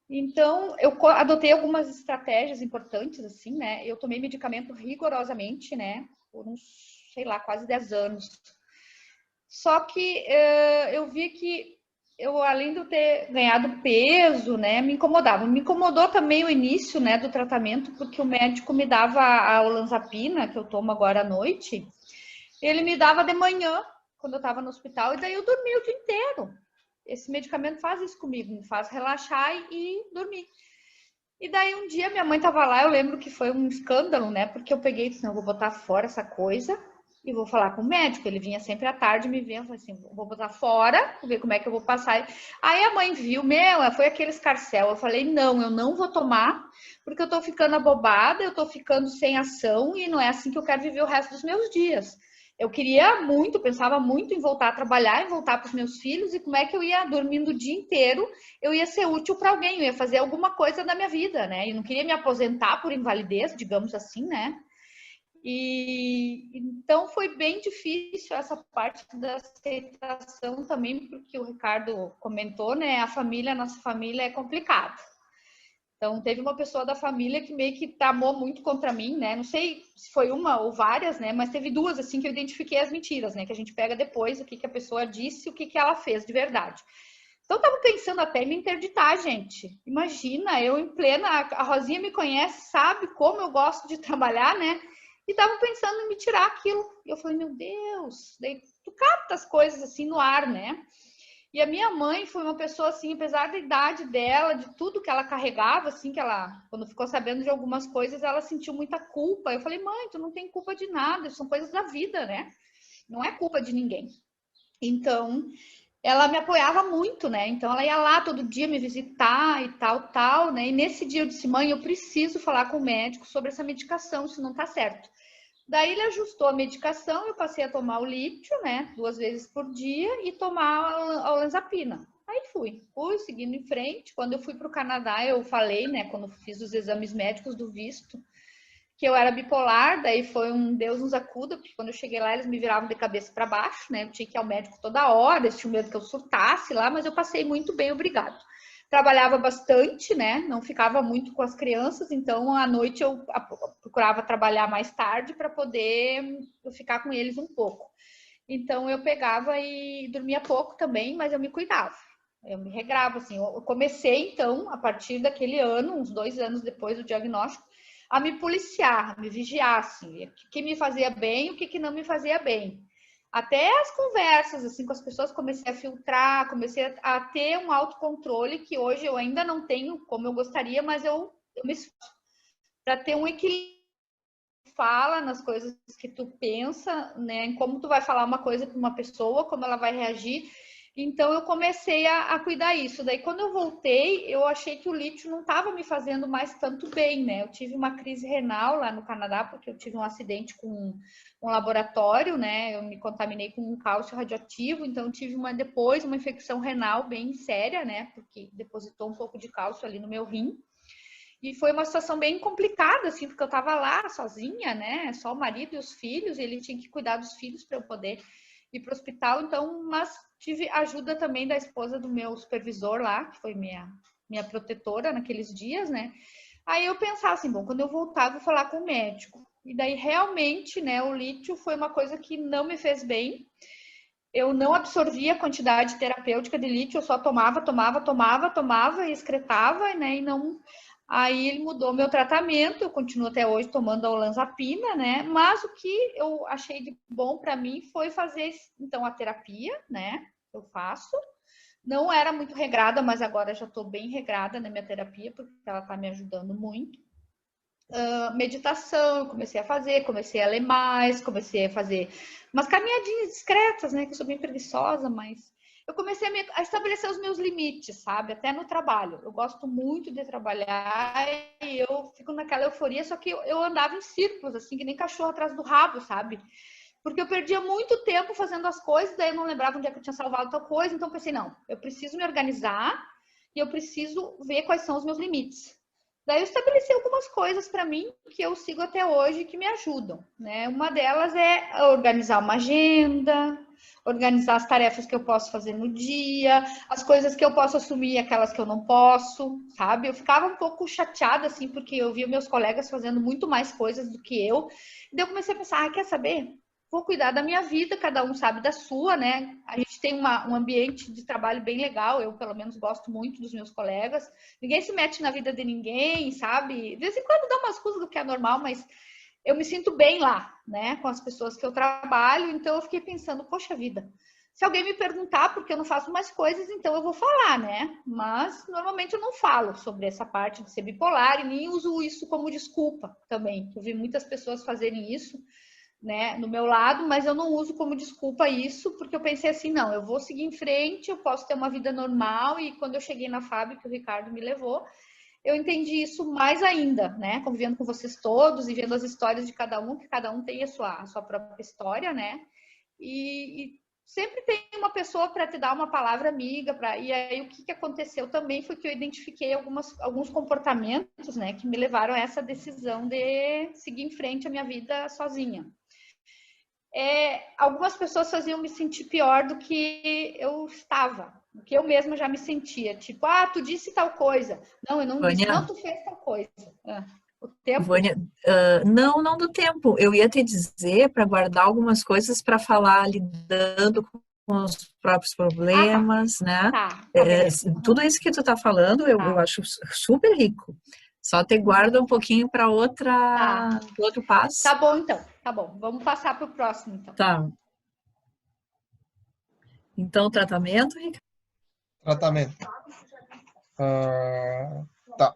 Então, eu adotei algumas estratégias importantes, assim, né? Eu tomei medicamento rigorosamente, né? Por uns, sei lá, quase 10 anos. Só que eu vi que eu, além de eu ter ganhado peso, né, me incomodava. Me incomodou também o início, né, do tratamento, porque o médico me dava a olanzapina, que eu tomo agora à noite, ele me dava de manhã, quando eu estava no hospital, e daí eu dormia o dia inteiro. Esse medicamento faz isso comigo, me faz relaxar e dormir. E daí um dia minha mãe estava lá, eu lembro que foi um escândalo, né, porque eu peguei e disse, não, eu vou botar fora essa coisa, e vou falar com o médico. Ele vinha sempre à tarde me ver, eu falei assim, vou botar fora, vou ver como é que eu vou passar. Aí a mãe viu, foi aquele escarcéu. Eu falei, não, eu não vou tomar, porque eu tô ficando abobada, eu tô ficando sem ação e não é assim que eu quero viver o resto dos meus dias. Eu queria muito, pensava muito em voltar a trabalhar, em voltar para os meus filhos e como é que eu ia dormindo o dia inteiro, eu ia ser útil para alguém, eu ia fazer alguma coisa na minha vida, né? E não queria me aposentar por invalidez, digamos assim, né? E então foi bem difícil essa parte da aceitação também, porque o Ricardo comentou, né? Nossa família é complicada. Então teve uma pessoa da família que meio que tramou muito contra mim, né? Não sei se foi uma ou várias, né? Mas teve duas assim que eu identifiquei as mentiras, né? Que a gente pega depois o que a pessoa disse, o que ela fez de verdade. Então eu tava pensando até em me interditar, gente. Imagina, eu em plena, a Rosinha me conhece, sabe como eu gosto de trabalhar, né? E tava pensando em me tirar aquilo. E eu falei, meu Deus, daí tu capta as coisas assim no ar, né? E a minha mãe foi uma pessoa assim, apesar da idade dela, de tudo que ela carregava, assim, que ela, quando ficou sabendo de algumas coisas, ela sentiu muita culpa. Eu falei, mãe, tu não tem culpa de nada, são coisas da vida, né? Não é culpa de ninguém. Então, ela me apoiava muito, né? Então, ela ia lá todo dia me visitar e tal, né? E nesse dia eu disse, mãe, eu preciso falar com o médico sobre essa medicação, isso não tá certo. Daí ele ajustou a medicação, eu passei a tomar o lítio, né, 2 vezes por dia e tomar a olanzapina. Aí fui seguindo em frente. Quando eu fui para o Canadá, eu falei, né, quando fiz os exames médicos do visto, que eu era bipolar, daí foi um Deus nos acuda, porque quando eu cheguei lá, eles me viravam de cabeça para baixo, né, eu tinha que ir ao médico toda hora, eles tinham medo que eu surtasse lá, mas eu passei muito bem, obrigado. trabalhava bastante, né? Não ficava muito com as crianças, então à noite eu procurava trabalhar mais tarde para poder ficar com eles um pouco. Então eu pegava e dormia pouco também, mas eu me cuidava. Eu me regrava, assim. Eu comecei, então, a partir daquele ano, uns 2 anos depois do diagnóstico, a me policiar, a me vigiar, assim, o que me fazia bem e o que não me fazia bem. Até as conversas, assim, com as pessoas, comecei a filtrar, comecei a ter um autocontrole que hoje eu ainda não tenho como eu gostaria, mas eu me esforço para ter um equilíbrio. Fala nas coisas que tu pensa, né, em como tu vai falar uma coisa para uma pessoa, como ela vai reagir. Então eu comecei a cuidar isso. Daí quando eu voltei, eu achei que o lítio não estava me fazendo mais tanto bem, né? Eu tive uma crise renal lá no Canadá, porque eu tive um acidente com um laboratório, né? Eu me contaminei com um cálcio radioativo, então eu tive depois uma infecção renal bem séria, né? Porque depositou um pouco de cálcio ali no meu rim. E foi uma situação bem complicada, assim, porque eu estava lá sozinha, né? Só o marido e os filhos, e ele tinha que cuidar dos filhos para eu poder ir para o hospital. Então, mas tive ajuda também da esposa do meu supervisor lá, que foi minha protetora naqueles dias, né? Aí eu pensava assim, bom, quando eu voltar, vou falar com o médico. E daí, realmente, né, o lítio foi uma coisa que não me fez bem. Eu não absorvia a quantidade terapêutica de lítio, eu só tomava e excretava, né? E não... Aí ele mudou meu tratamento, eu continuo até hoje tomando a olanzapina, né? Mas o que eu achei de bom para mim foi fazer, então, a terapia, né? Eu faço. Não era muito regrada, mas agora já estou bem regrada na minha terapia, porque ela está me ajudando muito. Meditação, eu comecei a ler mais, comecei a fazer umas caminhadinhas discretas, né? Que eu sou bem preguiçosa, mas eu comecei a estabelecer os meus limites, sabe? Até no trabalho. Eu gosto muito de trabalhar e eu fico naquela euforia, só que eu andava em círculos, assim, que nem cachorro atrás do rabo, sabe? Porque eu perdia muito tempo fazendo as coisas, daí eu não lembrava onde é que eu tinha salvado tal coisa, então eu pensei, não, eu preciso me organizar e eu preciso ver quais são os meus limites. Daí eu estabeleci algumas coisas para mim que eu sigo até hoje que me ajudam, né? Uma delas é organizar uma agenda, organizar as tarefas que eu posso fazer no dia, as coisas que eu posso assumir e aquelas que eu não posso, sabe? Eu ficava um pouco chateada, assim, porque eu via meus colegas fazendo muito mais coisas do que eu. E daí eu comecei a pensar, quer saber? Vou cuidar da minha vida, cada um sabe da sua, né? A gente tem um ambiente de trabalho bem legal, eu pelo menos gosto muito dos meus colegas. Ninguém se mete na vida de ninguém, sabe? De vez em quando dá umas coisas que é normal, mas eu me sinto bem lá, né? Com as pessoas que eu trabalho, então eu fiquei pensando, poxa vida, se alguém me perguntar porque eu não faço mais coisas, então eu vou falar, né? Mas normalmente eu não falo sobre essa parte de ser bipolar e nem uso isso como desculpa também. Eu vi muitas pessoas fazerem isso, né, no meu lado, mas eu não uso como desculpa isso, porque eu pensei assim, não, eu vou seguir em frente, eu posso ter uma vida normal, e quando eu cheguei na fábrica, o Ricardo me levou, eu entendi isso mais ainda, né, convivendo com vocês todos e vendo as histórias de cada um, que cada um tem a sua própria história, né, e sempre tem uma pessoa para te dar uma palavra amiga, e aí o que aconteceu também foi que eu identifiquei alguns comportamentos, né, que me levaram a essa decisão de seguir em frente a minha vida sozinha. Algumas pessoas faziam me sentir pior do que eu estava, do que eu mesma já me sentia. Tipo, tu disse tal coisa. Não, eu não disse. Não, tu fez tal coisa. O tempo? Vânia, não do tempo. Eu ia te dizer para guardar algumas coisas para falar lidando com os próprios problemas, né? Tá, tudo isso que tu tá falando, eu acho super rico. Só te guarda um pouquinho para outro passo. Tá bom, então. Tá bom. Vamos passar para o próximo, então. Tá. Então, tratamento, Ricardo? Tratamento. Tá.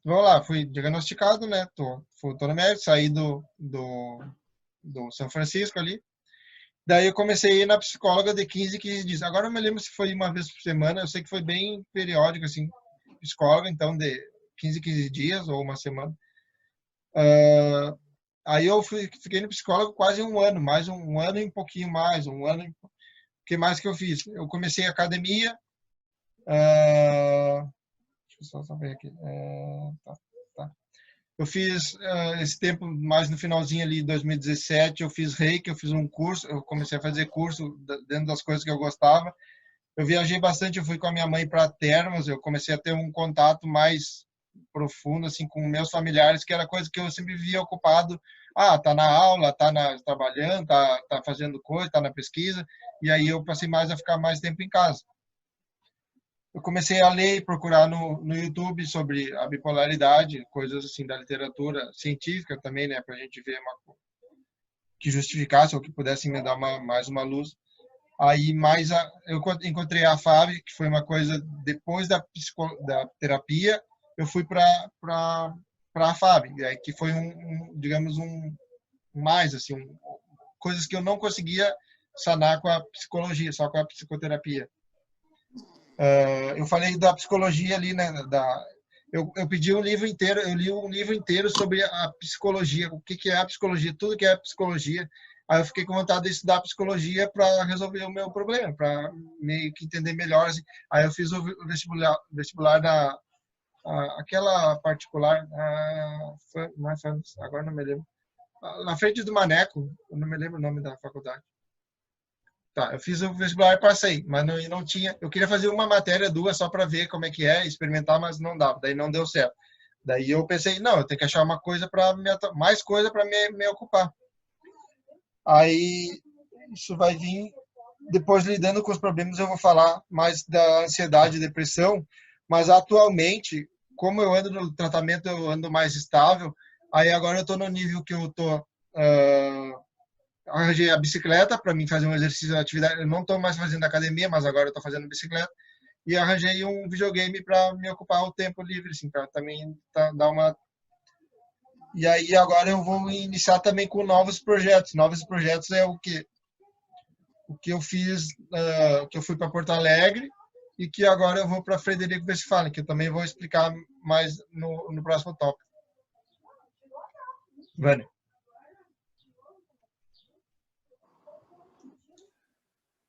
Vamos lá, fui diagnosticado, né? Tô no médico, saí do São Francisco ali. Daí eu comecei a ir na psicóloga de 15 dias. Agora eu me lembro se foi uma vez por semana, eu sei que foi bem periódico, assim, psicóloga, então de 15 dias ou uma semana. Aí eu fiquei no psicólogo quase um ano, mais um ano e um pouquinho mais, um ano. O que mais que eu fiz? Eu comecei a academia. Deixa eu só ver aqui. Tá. Eu fiz esse tempo, mais no finalzinho ali de 2017, eu fiz reiki, eu fiz um curso, eu comecei a fazer curso dentro das coisas que eu gostava. Eu viajei bastante, eu fui com a minha mãe para Termas, eu comecei a ter um contato mais profundo assim com meus familiares, que era coisa que eu sempre via ocupado. Ah, tá na aula, trabalhando, tá fazendo coisa, tá na pesquisa, e aí eu passei mais a ficar mais tempo em casa. Eu comecei a ler e procurar no YouTube sobre a bipolaridade, coisas assim da literatura científica também, né, para a gente ver que justificasse ou que pudesse me dar mais uma luz. Aí eu encontrei a Fábio, que foi uma coisa depois da terapia, eu fui para a Fábio, que foi digamos mais assim, coisas que eu não conseguia sanar com a psicologia, só com a psicoterapia. Eu falei da psicologia ali, né? Eu pedi um livro inteiro, eu li um livro inteiro sobre a psicologia, o que é a psicologia, tudo que é a psicologia. Aí eu fiquei com vontade de estudar psicologia para resolver o meu problema, para meio que entender melhor. Assim. Aí eu fiz o vestibular aquela particular, agora não me lembro. Na frente do Maneco, eu não me lembro o nome da faculdade. Tá, eu fiz o vestibular e passei, mas não tinha. Eu queria fazer uma matéria, 2, só para ver como é que é, experimentar, mas não dava. Daí não deu certo. Daí eu pensei, não, eu tenho que achar uma coisa mais coisa para me ocupar. Aí isso vai vir depois lidando com os problemas. Eu vou falar mais da ansiedade e depressão, mas atualmente, como eu ando no tratamento, eu ando mais estável. Aí agora eu estou no nível que eu tô arranjei a bicicleta para mim fazer um exercício de atividade. Eu não estou mais fazendo academia, mas agora eu estou fazendo bicicleta. E arranjei um videogame para me ocupar o tempo livre, assim, para também dar uma. E aí agora eu vou iniciar também com novos projetos. Novos projetos é o que eu fiz, que eu fui para Porto Alegre e que agora eu vou para Frederico Westphalen, que eu também vou explicar mais no próximo tópico. Vânia.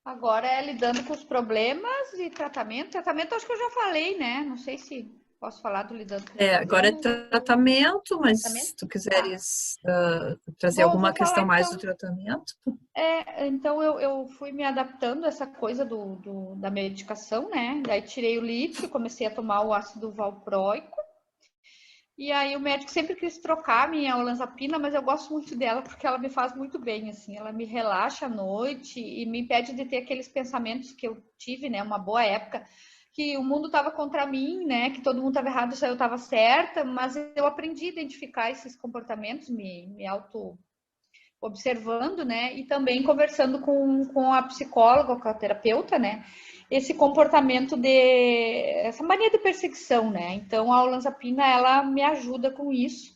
Agora é lidando com os problemas e tratamento. Tratamento acho que eu já falei, né? Não sei se posso falar do lidando com os problemas. Agora é tratamento, mas se tu quiseres trazer alguma questão mais do tratamento. Então eu fui me adaptando a essa coisa da medicação, né? Daí tirei o lítio, comecei a tomar o ácido valproico. E aí o médico sempre quis trocar a minha olanzapina, mas eu gosto muito dela porque ela me faz muito bem, assim, ela me relaxa à noite e me impede de ter aqueles pensamentos que eu tive, né, uma boa época, que o mundo estava contra mim, né, que todo mundo estava errado, só eu estava certa, mas eu aprendi a identificar esses comportamentos, me auto observando, né, e também conversando com a psicóloga, com a terapeuta, né, esse comportamento essa mania de perseguição, né? Então a olanzapina ela me ajuda com isso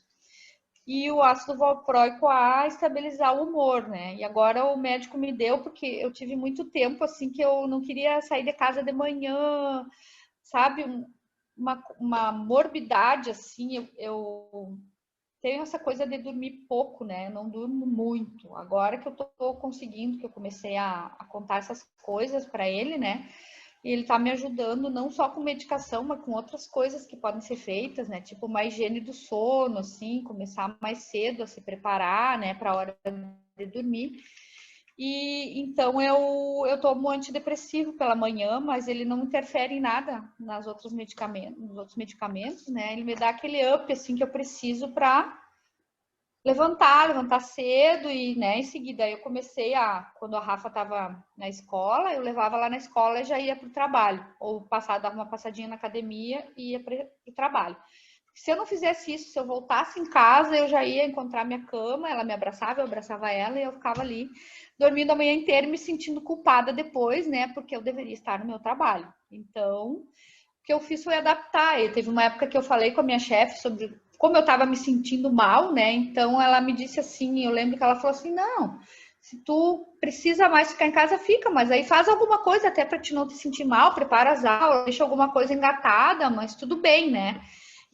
e o ácido valproico a estabilizar o humor, né? E agora o médico me deu porque eu tive muito tempo assim que eu não queria sair de casa de manhã, sabe? Uma morbidade assim, eu tenho essa coisa de dormir pouco, né? Eu não durmo muito. Agora que eu tô conseguindo, que eu comecei a contar essas coisas para ele, né? E ele tá me ajudando não só com medicação, mas com outras coisas que podem ser feitas, né? Tipo uma higiene do sono, assim, começar mais cedo a se preparar, né, para a hora de dormir. E então eu tomo antidepressivo pela manhã, mas ele não interfere em nada nos outros medicamentos, né? Ele me dá aquele up assim que eu preciso para levantar cedo e, né, em seguida eu comecei quando a Rafa estava na escola, eu levava lá na escola e já ia para o trabalho, ou dar uma passadinha na academia e ia para o trabalho. Se eu não fizesse isso, se eu voltasse em casa, eu já ia encontrar minha cama, ela me abraçava, eu abraçava ela e eu ficava ali dormindo a manhã inteira e me sentindo culpada depois, né, porque eu deveria estar no meu trabalho. Então, o que eu fiz foi adaptar. E teve uma época que eu falei com a minha chefe sobre como eu estava me sentindo mal, né? Então ela me disse assim, eu lembro que ela falou assim, não, se tu precisa mais ficar em casa, fica, mas aí faz alguma coisa até para te não te sentir mal, prepara as aulas, deixa alguma coisa engatada, mas tudo bem, né?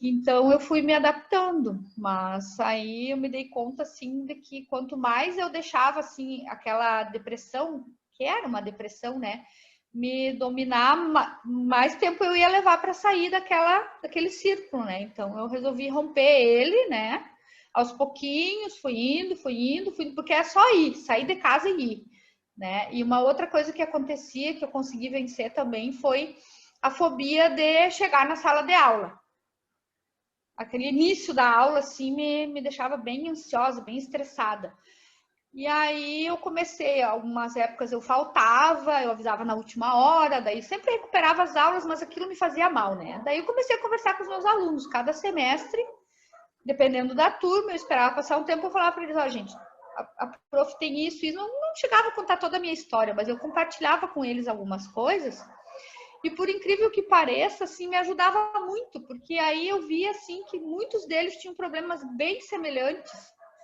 Então eu fui me adaptando, mas aí eu me dei conta assim de que quanto mais eu deixava assim aquela depressão, que era uma depressão, né? Me dominar, mais tempo eu ia levar para sair daquele círculo, né? Então eu resolvi romper ele, né? Aos pouquinhos, fui indo, porque é só ir, sair de casa e ir. né? E uma outra coisa que acontecia, que eu consegui vencer também, foi a fobia de chegar na sala de aula. Aquele início da aula, assim, me deixava bem ansiosa, bem estressada. E aí eu comecei, algumas épocas eu faltava, eu avisava na última hora, daí sempre recuperava as aulas, mas aquilo me fazia mal, né? Daí eu comecei a conversar com os meus alunos, cada semestre, dependendo da turma, eu esperava passar um tempo, eu falava para eles, ó, gente, a prof tem isso, e não chegava a contar toda a minha história, mas eu compartilhava com eles algumas coisas, e por incrível que pareça, assim, me ajudava muito, porque aí eu via, assim, que muitos deles tinham problemas bem semelhantes,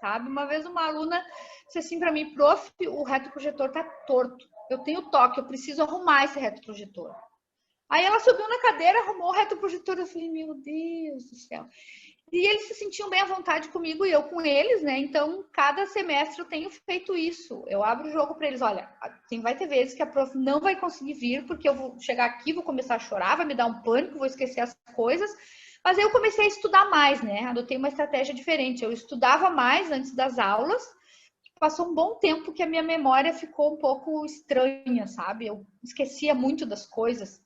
sabe? Uma vez uma aluna disse assim para mim, prof, o retroprojetor tá torto, eu tenho toque, eu preciso arrumar esse retroprojetor. Aí ela subiu na cadeira, arrumou o retroprojetor, eu falei, meu Deus do céu. E eles se sentiam bem à vontade comigo e eu com eles, né? Então, cada semestre eu tenho feito isso. Eu abro o jogo para eles. Olha, vai ter vezes que a prof não vai conseguir vir, porque eu vou chegar aqui, vou começar a chorar, vai me dar um pânico, vou esquecer as coisas. Mas aí eu comecei a estudar mais, né? Adotei uma estratégia diferente. Eu estudava mais antes das aulas. Passou um bom tempo que a minha memória ficou um pouco estranha, sabe? Eu esquecia muito das coisas.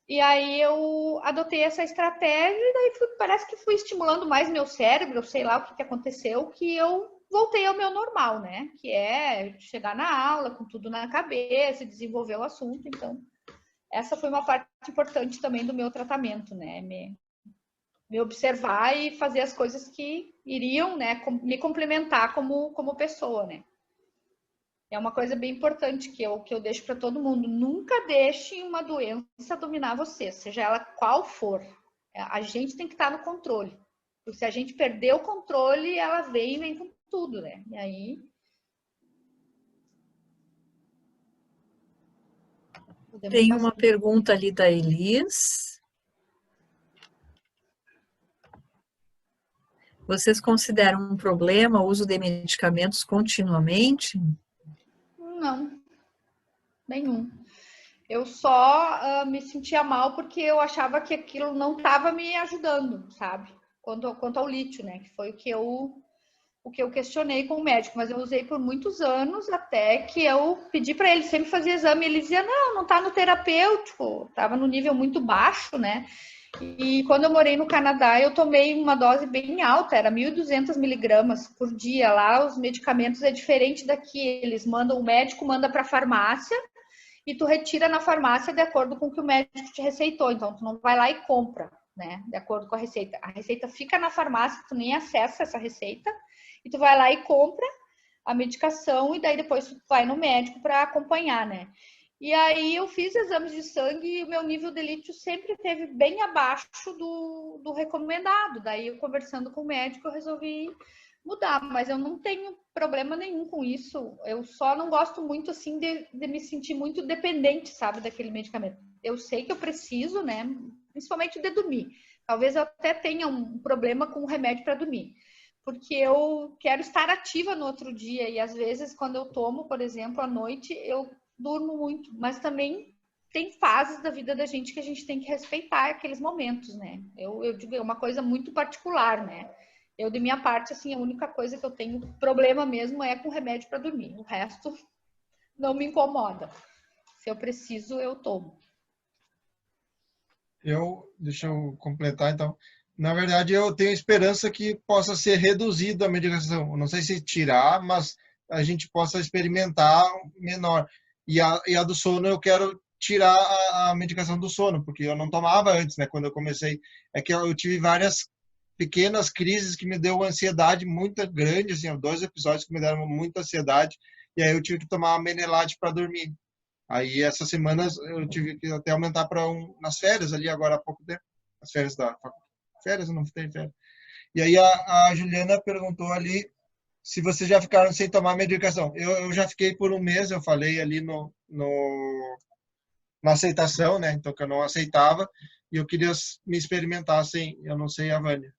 E aí eu adotei essa estratégia e daí parece que fui estimulando mais meu cérebro, eu sei lá o que aconteceu, que eu voltei ao meu normal, né? Que é chegar na aula com tudo na cabeça, desenvolver o assunto. Então, essa foi uma parte importante também do meu tratamento, né? Me observar e fazer as coisas que iriam, né, me complementar como pessoa, né? É uma coisa bem importante que eu deixo para todo mundo. Nunca deixe uma doença dominar você, seja ela qual for. A gente tem que estar no controle. Porque se a gente perder o controle, ela vem com tudo, né? E aí... Tem uma pergunta ali da Elis. Vocês consideram um problema o uso de medicamentos continuamente? Não, nenhum. Eu só me sentia mal porque eu achava que aquilo não estava me ajudando, sabe? Quanto ao lítio, né? Que foi o que eu questionei com o médico, mas eu usei por muitos anos até que eu pedi para ele sempre fazer exame. Ele dizia, não tá no terapêutico, estava no nível muito baixo, né? E quando eu morei no Canadá, eu tomei uma dose bem alta, era 1.200 miligramas por dia. Lá os medicamentos é diferente daqui, eles mandam, o médico manda para a farmácia e tu retira na farmácia de acordo com o que o médico te receitou. Então, tu não vai lá e compra, né? De acordo com a receita. A receita fica na farmácia, tu nem acessa essa receita, e tu vai lá e compra a medicação e daí depois tu vai no médico para acompanhar, né? E aí eu fiz exames de sangue e o meu nível de lítio sempre esteve bem abaixo do recomendado. Daí eu conversando com o médico eu resolvi mudar, mas eu não tenho problema nenhum com isso. Eu só não gosto muito assim de me sentir muito dependente, sabe, daquele medicamento. Eu sei que eu preciso, né, principalmente de dormir. Talvez eu até tenha um problema com o remédio para dormir, porque eu quero estar ativa no outro dia e às vezes quando eu tomo, por exemplo, à noite, eu durmo muito, mas também tem fases da vida da gente que a gente tem que respeitar aqueles momentos, né? Eu digo, é uma coisa muito particular, né? Eu, de minha parte, assim, a única coisa que eu tenho problema mesmo é com remédio para dormir. O resto não me incomoda. Se eu preciso, eu tomo. Deixa eu completar, então. Na verdade, eu tenho esperança que possa ser reduzida a medicação. Eu não sei se tirar, mas a gente possa experimentar menor. E a do sono, eu quero tirar a medicação do sono, porque eu não tomava antes, né? Quando eu comecei. É que eu tive várias pequenas crises que me deu ansiedade muito grande, assim, 2 episódios que me deram muita ansiedade, e aí eu tive que tomar uma Menelate para dormir. Aí essas semanas eu tive que até aumentar para nas férias ali agora há pouco tempo, as férias da férias, eu não tenho férias. E aí a Juliana perguntou ali se vocês já ficaram sem tomar medicação. Eu já fiquei por 1 mês, eu falei ali na aceitação, né? Então que eu não aceitava e eu queria me experimentar sem, eu não sei a Vânia.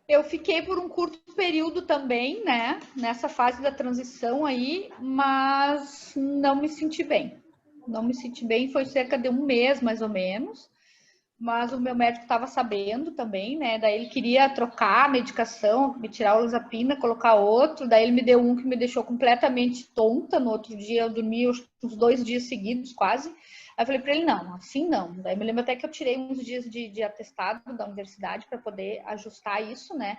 Eu fiquei por um curto período também, né? Nessa fase da transição aí, mas não me senti bem. Não me senti bem, foi cerca de 1 mês, mais ou menos. mas o meu médico estava sabendo também, né? Daí ele queria trocar a medicação, me tirar o Losapina, colocar outro. Daí ele me deu um que me deixou completamente tonta. No outro dia eu dormi uns 2 dias seguidos, quase. Aí eu falei para ele, não, assim não. Daí me lembro até que eu tirei uns dias de atestado da universidade para poder ajustar isso, né?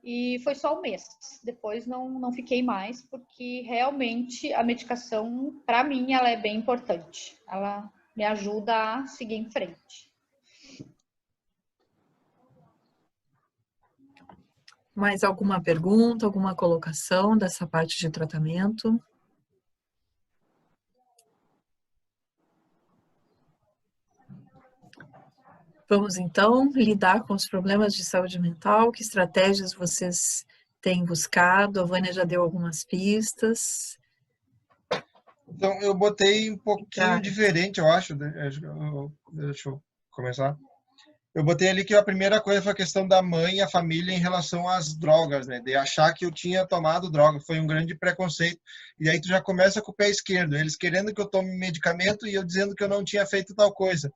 E foi só um mês. Depois não fiquei mais, porque realmente a medicação, para mim, ela é bem importante. Ela me ajuda a seguir em frente. Mais alguma pergunta, alguma colocação dessa parte de tratamento? Vamos então lidar com os problemas de saúde mental. Que estratégias vocês têm buscado? A Vânia já deu algumas pistas. Então, eu botei um pouquinho Tá. diferente, eu acho. Deixa eu começar. Eu botei ali que a primeira coisa foi a questão da mãe e a família em relação às drogas, né? De achar que eu tinha tomado droga. Foi um grande preconceito. E aí tu já começa com o pé esquerdo. Eles querendo que eu tome medicamento e eu dizendo que eu não tinha feito tal coisa.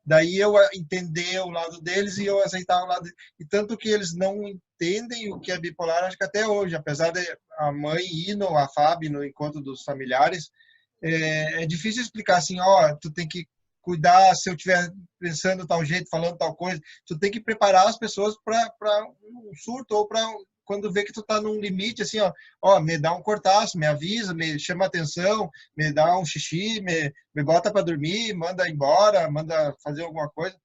Daí eu entender o lado deles e eu aceitar o lado. E tanto que eles não entendem o que é bipolar, acho que até hoje, apesar de a mãe ir no a Fábio no encontro dos familiares, é difícil explicar assim, ó, tu tem que cuidar se eu estiver pensando tal jeito, falando tal coisa, tu tem que preparar as pessoas para um surto ou para quando vê que tu tá num limite, assim, ó, me dá um cortaço, me avisa, me chama atenção, me dá um xixi, me bota para dormir, manda embora, manda fazer alguma coisa.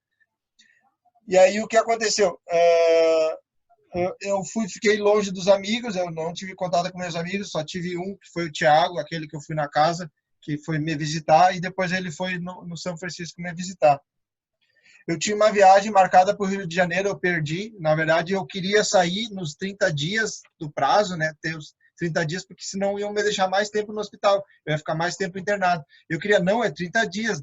E aí o que aconteceu? Eu fiquei longe dos amigos, eu não tive contato com meus amigos, só tive um, que foi o Thiago, aquele que eu fui na casa, que foi me visitar, e depois ele foi no São Francisco me visitar. Eu tinha uma viagem marcada para o Rio de Janeiro, eu perdi. Na verdade, eu queria sair nos 30 dias do prazo, né? Ter os 30 dias, porque senão iam me deixar mais tempo no hospital. Eu ia ficar mais tempo internado. Eu queria, não, é 30 dias.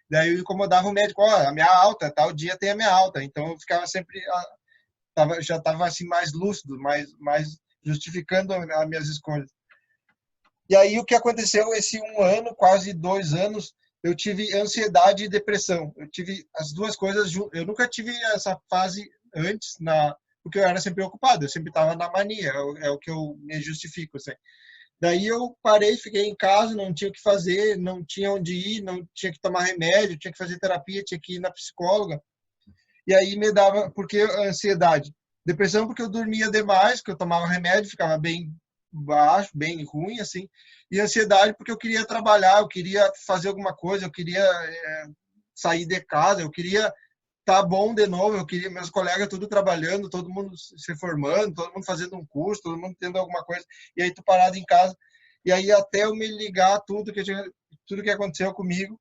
Daí eu incomodava o médico, ó, a minha alta, tal dia tem a minha alta. Então eu ficava sempre, já estava assim mais lúcido, mais justificando as minhas escolhas. E aí o que aconteceu esse 1 ano, quase 2 anos, eu tive ansiedade e depressão. Eu tive as duas coisas juntas. Eu nunca tive essa fase antes, porque eu era sempre ocupado, eu sempre estava na mania, é o que eu me justifico. Assim. Daí eu parei, fiquei em casa, não tinha o que fazer, não tinha onde ir, não tinha que tomar remédio, tinha que fazer terapia, tinha que ir na psicóloga. E aí me dava, porque ansiedade? Depressão porque eu dormia demais, porque eu tomava remédio, ficava bem baixo, bem ruim, assim. E ansiedade porque eu queria trabalhar, eu queria fazer alguma coisa, eu queria sair de casa, eu queria estar bom de novo, eu queria meus colegas tudo trabalhando, todo mundo se formando, todo mundo fazendo um curso, todo mundo tendo alguma coisa, e aí tu parado em casa. E aí até eu me ligar tudo que aconteceu comigo,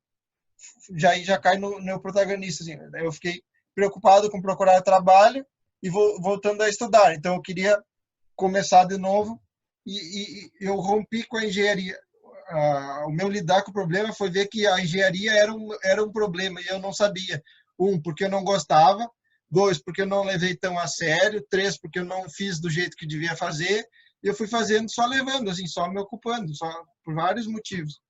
já cai no meu protagonista, assim. Eu fiquei preocupado com procurar trabalho e voltando a estudar. Então eu queria começar de novo e eu rompi com a engenharia. O meu lidar com o problema foi ver que a engenharia era um problema e eu não sabia. 1, porque eu não gostava. 2, porque eu não levei tão a sério. 3, porque eu não fiz do jeito que devia fazer. E eu fui fazendo só levando, assim, só me ocupando, só por vários motivos.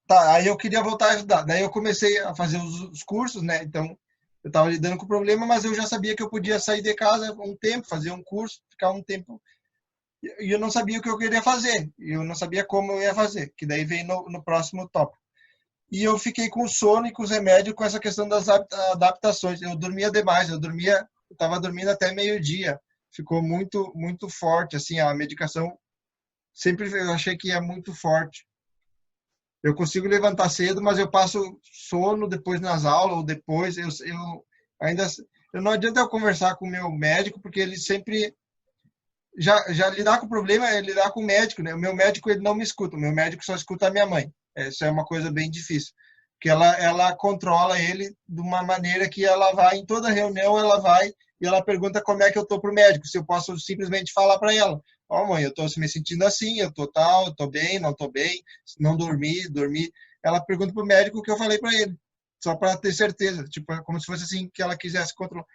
Tá, aí eu queria voltar a estudar. Daí eu comecei a fazer os cursos, né? Então, eu estava lidando com o problema, mas eu já sabia que eu podia sair de casa um tempo, fazer um curso, ficar um tempo. E eu não sabia o que eu queria fazer. Eu não sabia como eu ia fazer, que daí vem no próximo tópico. E eu fiquei com sono e com os remédios com essa questão das adaptações. Eu dormia demais, eu estava dormindo até meio-dia. Ficou muito, muito forte, assim, a medicação. Sempre eu achei que ia muito forte. Eu consigo levantar cedo, mas eu passo sono depois nas aulas ou depois. Eu não adianta eu conversar com o meu médico, porque ele sempre já lidar com o problema é lidar com o médico, né? O meu médico ele não me escuta, o meu médico só escuta a minha mãe. Isso é uma coisa bem difícil, porque ela controla ele de uma maneira que ela vai em toda reunião, ela vai e ela pergunta como é que eu tô pro médico, se eu posso simplesmente falar para ela. Ó, mãe, eu tô me sentindo assim, eu tô bem, não tô bem, não dormi. Ela pergunta pro médico o que eu falei para ele, só para ter certeza, tipo, como se fosse assim que ela quisesse controlar.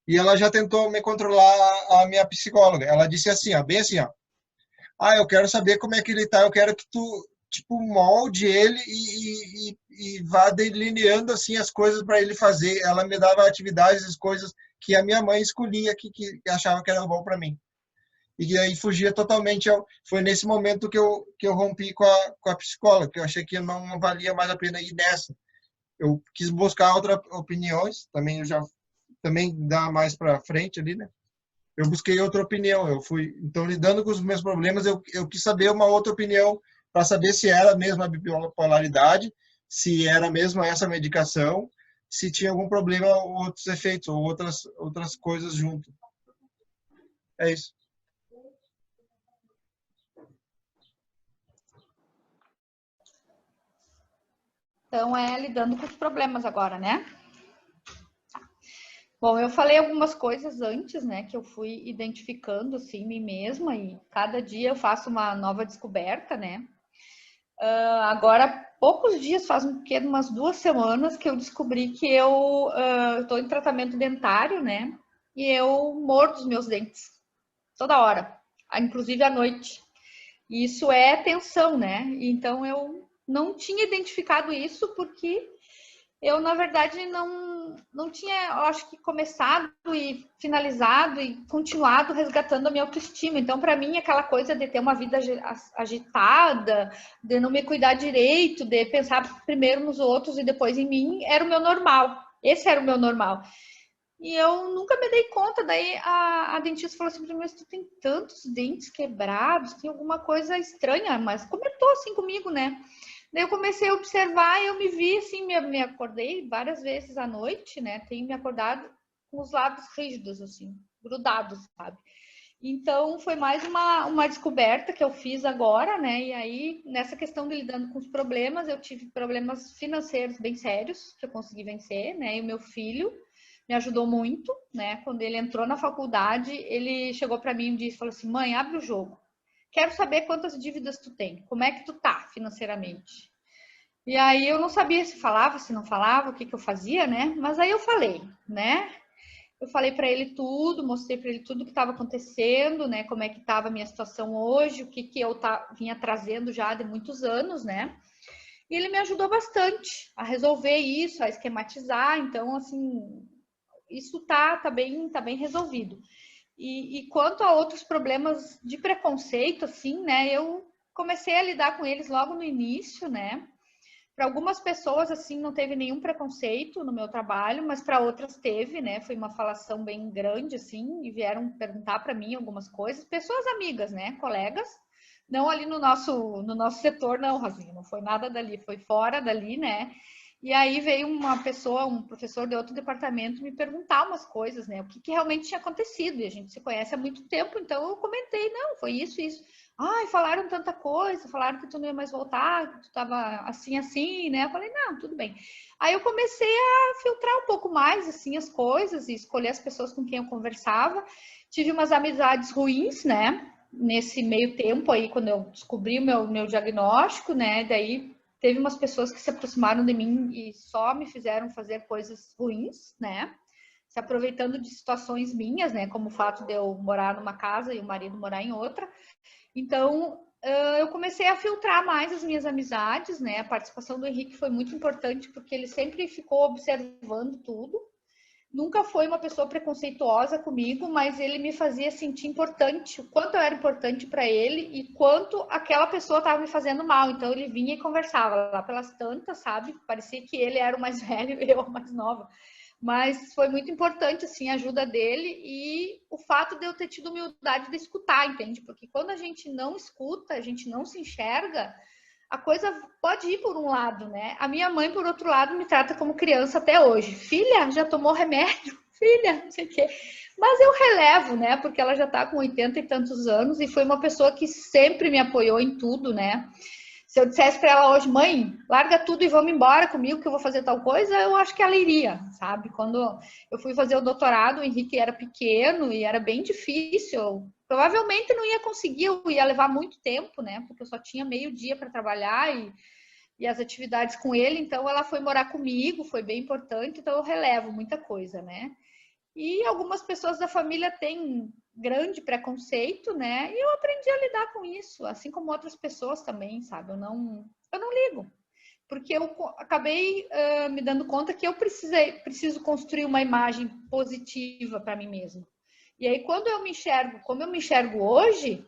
E ela já tentou me controlar, a minha psicóloga. Ela disse assim, ó, bem assim, ó. Eu quero saber como é que ele tá, eu quero que tu tipo, molde ele e vá delineando assim as coisas para ele fazer. Ela me dava atividades, as coisas que a minha mãe escolhia que achava que era bom para mim. E aí fugia totalmente. Foi nesse momento que eu rompi com a psicóloga, que eu achei que não valia mais a pena ir nessa. Eu quis buscar outras opiniões, também eu já também dá mais para frente ali, né? Eu busquei outra opinião. Eu fui, então, lidando com os meus problemas, eu quis saber uma outra opinião para saber se era mesmo a bipolaridade, se era mesmo essa medicação, se tinha algum problema ou outros efeitos ou outras coisas junto. É isso. Então, lidando com os problemas agora, né? Bom, eu falei algumas coisas antes, né, que eu fui identificando, assim, mim mesma, e cada dia eu faço uma nova descoberta, né? Agora, poucos dias, faz umas 2 semanas, que eu descobri que eu estou em tratamento dentário, né? E eu mordo os meus dentes toda hora, inclusive à noite. E isso é tensão, né? Então, eu não tinha identificado isso porque eu, na verdade, não tinha, eu acho que começado e finalizado e continuado resgatando a minha autoestima. Então, para mim, aquela coisa de ter uma vida agitada, de não me cuidar direito, de pensar primeiro nos outros e depois em mim, era o meu normal. Esse era o meu normal. E eu nunca me dei conta. Daí a dentista falou assim para mim: mas tu tem tantos dentes quebrados, tem alguma coisa estranha, mas comentou assim comigo, né? Daí eu comecei a observar e eu me vi assim, me acordei várias vezes à noite, né? Tenho me acordado com os lábios rígidos, assim, grudados, sabe? Então foi mais uma descoberta que eu fiz agora, né? E aí, nessa questão de lidando com os problemas, eu tive problemas financeiros bem sérios que eu consegui vencer, né? E o meu filho me ajudou muito, né? Quando ele entrou na faculdade, ele chegou para mim um dia e falou assim: mãe, abre o jogo. Quero saber quantas dívidas tu tem, como é que tu tá financeiramente. E aí eu não sabia se falava, se não falava, o que eu fazia, né? Mas aí eu falei, né? Eu falei para ele tudo, mostrei para ele tudo que estava acontecendo, né? Como é que estava a minha situação hoje, o que eu vinha trazendo já de muitos anos, né? E ele me ajudou bastante a resolver isso, a esquematizar. Então, assim, isso tá bem resolvido. E quanto a outros problemas de preconceito, assim, né? Eu comecei a lidar com eles logo no início, né? Para algumas pessoas, assim, não teve nenhum preconceito no meu trabalho, mas para outras teve, né? Foi uma falação bem grande, assim, e vieram perguntar para mim algumas coisas. Pessoas amigas, né? Colegas. Não ali no nosso setor, não, Rosinha. Não foi nada dali, foi fora dali, né? E aí veio uma pessoa, um professor de outro departamento, me perguntar umas coisas, né? O que realmente tinha acontecido. E a gente se conhece há muito tempo, então eu comentei, não, foi isso, isso. Ai, falaram tanta coisa, falaram que tu não ia mais voltar, que tu tava assim, né? Eu falei, não, tudo bem. Aí eu comecei a filtrar um pouco mais, assim, as coisas e escolher as pessoas com quem eu conversava. Tive umas amizades ruins, né? Nesse meio tempo aí, quando eu descobri o meu diagnóstico, né? Daí teve umas pessoas que se aproximaram de mim e só me fizeram fazer coisas ruins, né? Se aproveitando de situações minhas, né? Como o fato de eu morar numa casa e o marido morar em outra. Então, eu comecei a filtrar mais as minhas amizades, né? A participação do Henrique foi muito importante porque ele sempre ficou observando tudo. Nunca foi uma pessoa preconceituosa comigo, mas ele me fazia sentir importante, o quanto eu era importante para ele e quanto aquela pessoa estava me fazendo mal. Então ele vinha e conversava lá pelas tantas, sabe? Parecia que ele era o mais velho e eu a mais nova. Mas foi muito importante, assim, a ajuda dele e o fato de eu ter tido humildade de escutar, entende? Porque quando a gente não escuta, a gente não se enxerga, a coisa pode ir por um lado, né? A minha mãe, por outro lado, me trata como criança até hoje. Filha, já tomou remédio? Filha, não sei o quê. Mas eu relevo, né? Porque ela já tá com 80 e tantos anos e foi uma pessoa que sempre me apoiou em tudo, né? Se eu dissesse para ela hoje, mãe, larga tudo e vamos embora comigo que eu vou fazer tal coisa, eu acho que ela iria, sabe? Quando eu fui fazer o doutorado, o Henrique era pequeno e era bem difícil. Provavelmente não ia conseguir, eu ia levar muito tempo, né? Porque eu só tinha meio dia para trabalhar e as atividades com ele. Então, ela foi morar comigo, foi bem importante. Então, eu relevo muita coisa, né? E algumas pessoas da família têm grande preconceito, né? E eu aprendi a lidar com isso, assim como outras pessoas também, sabe? Eu não ligo, porque eu acabei me dando conta que eu preciso construir uma imagem positiva para mim mesma. E aí, quando eu me enxergo, como eu me enxergo hoje,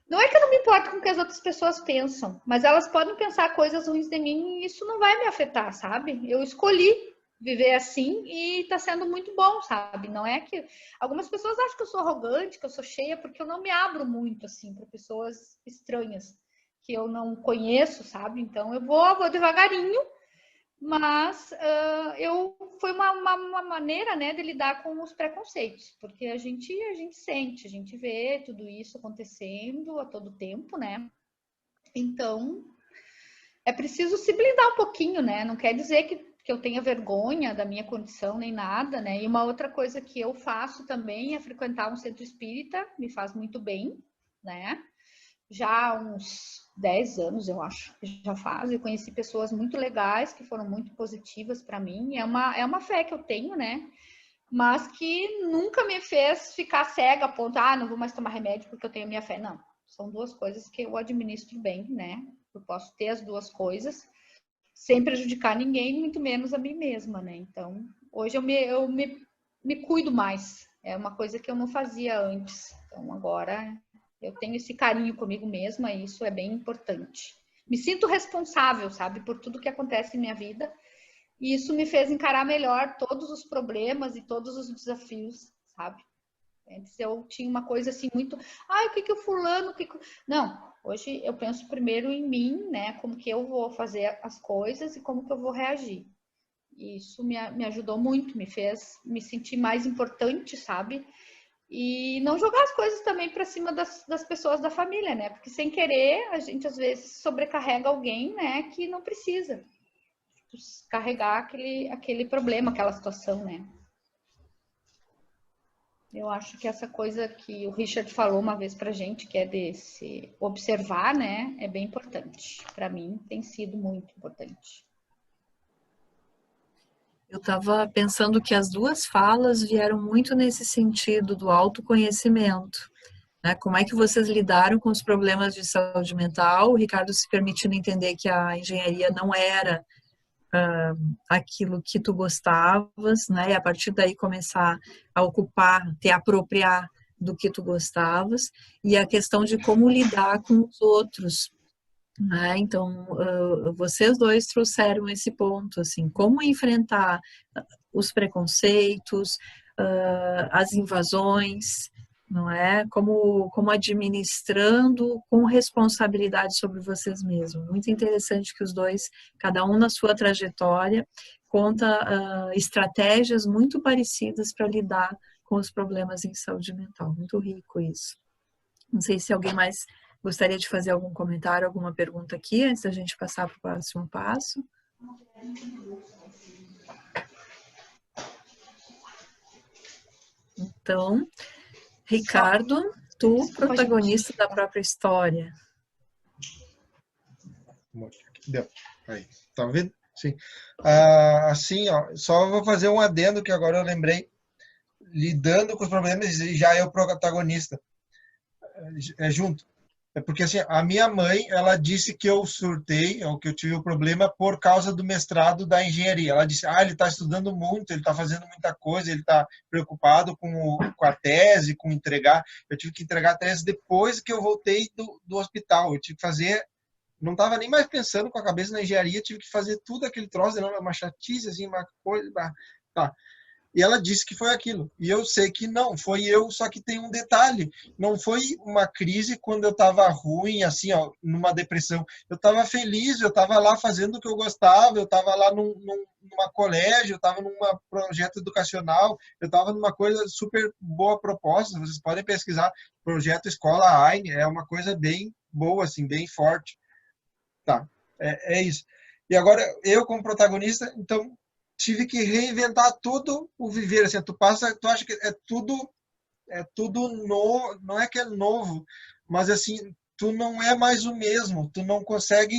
não é que eu não me importo com o que as outras pessoas pensam, mas elas podem pensar coisas ruins de mim e isso não vai me afetar, sabe? Eu escolhi viver assim e tá sendo muito bom, sabe? Não é que algumas pessoas acham que eu sou arrogante, que eu sou cheia, porque eu não me abro muito assim para pessoas estranhas que eu não conheço, sabe? Então eu vou devagarinho, mas foi uma maneira, né, de lidar com os preconceitos, porque a gente sente, a gente vê tudo isso acontecendo a todo tempo, né? Então é preciso se blindar um pouquinho, né? Não quer dizer que eu tenha vergonha da minha condição nem nada, né? E uma outra coisa que eu faço também é frequentar um centro espírita, me faz muito bem, né? Já há uns 10 anos, eu acho, que já faz. Eu conheci pessoas muito legais, que foram muito positivas para mim. É uma fé que eu tenho, né? Mas que nunca me fez ficar cega a ponto, não vou mais tomar remédio porque eu tenho minha fé. Não, são duas coisas que eu administro bem, né? Eu posso ter as duas coisas sem prejudicar ninguém, muito menos a mim mesma, né? Então, hoje eu me cuido mais. É uma coisa que eu não fazia antes. Então, agora eu tenho esse carinho comigo mesma e isso é bem importante. Me sinto responsável, sabe, por tudo que acontece em minha vida. E isso me fez encarar melhor todos os problemas e todos os desafios, sabe? Antes eu tinha uma coisa assim muito, o que o fulano, Não, hoje eu penso primeiro em mim, né? Como que eu vou fazer as coisas e como que eu vou reagir. E isso me ajudou muito, me fez me sentir mais importante, sabe? E não jogar as coisas também para cima das pessoas da família, né? Porque sem querer, a gente às vezes sobrecarrega alguém, né? Que não precisa carregar aquele problema, aquela situação, né? Eu acho que essa coisa que o Richard falou uma vez pra gente, que é de se observar, né? É bem importante. Para mim, tem sido muito importante. Eu estava pensando que as duas falas vieram muito nesse sentido do autoconhecimento, né? Como é que vocês lidaram com os problemas de saúde mental? O Ricardo se permitindo entender que a engenharia não era aquilo que tu gostavas, né? E a partir daí começar a ocupar, te apropriar do que tu gostavas, e a questão de como lidar com os outros, né? Então, vocês dois trouxeram esse ponto, assim, como enfrentar os preconceitos, as invasões, não é? Como administrando com responsabilidade sobre vocês mesmos. Muito interessante que os dois, cada um na sua trajetória, conta estratégias muito parecidas para lidar com os problemas em saúde mental. Muito rico isso. Não sei se alguém mais gostaria de fazer algum comentário, alguma pergunta aqui, antes da gente passar para o próximo passo. Então, Ricardo, tu, protagonista da própria história. Deu. Aí, tá vendo? Sim. Assim, ó, só vou fazer um adendo que agora eu lembrei. Lidando com os problemas, já é o protagonista. É junto. É porque assim, a minha mãe, ela disse que eu surtei, ou que eu tive o problema por causa do mestrado da engenharia. Ela disse, ele está estudando muito, ele está fazendo muita coisa, ele está preocupado com a tese, com entregar. Eu tive que entregar a tese depois que eu voltei do hospital. Eu tive que fazer, não estava nem mais pensando com a cabeça na engenharia, tive que fazer tudo aquele troço, uma chatice, assim, uma coisa, tá. E ela disse que foi aquilo. E eu sei que não, foi eu, só que tem um detalhe. Não foi uma crise quando eu estava ruim, assim, ó, numa depressão. Eu estava feliz, eu estava lá fazendo o que eu gostava, eu estava lá numa colégio, eu estava num projeto educacional, eu estava numa coisa super boa proposta. Vocês podem pesquisar, projeto Escola Aine, é uma coisa bem boa, assim, bem forte. Tá, é isso. E agora, eu como protagonista, então, tive que reinventar todo o viver, assim, tu acha que é tudo novo, não é que é novo, mas assim, tu não é mais o mesmo, tu não consegue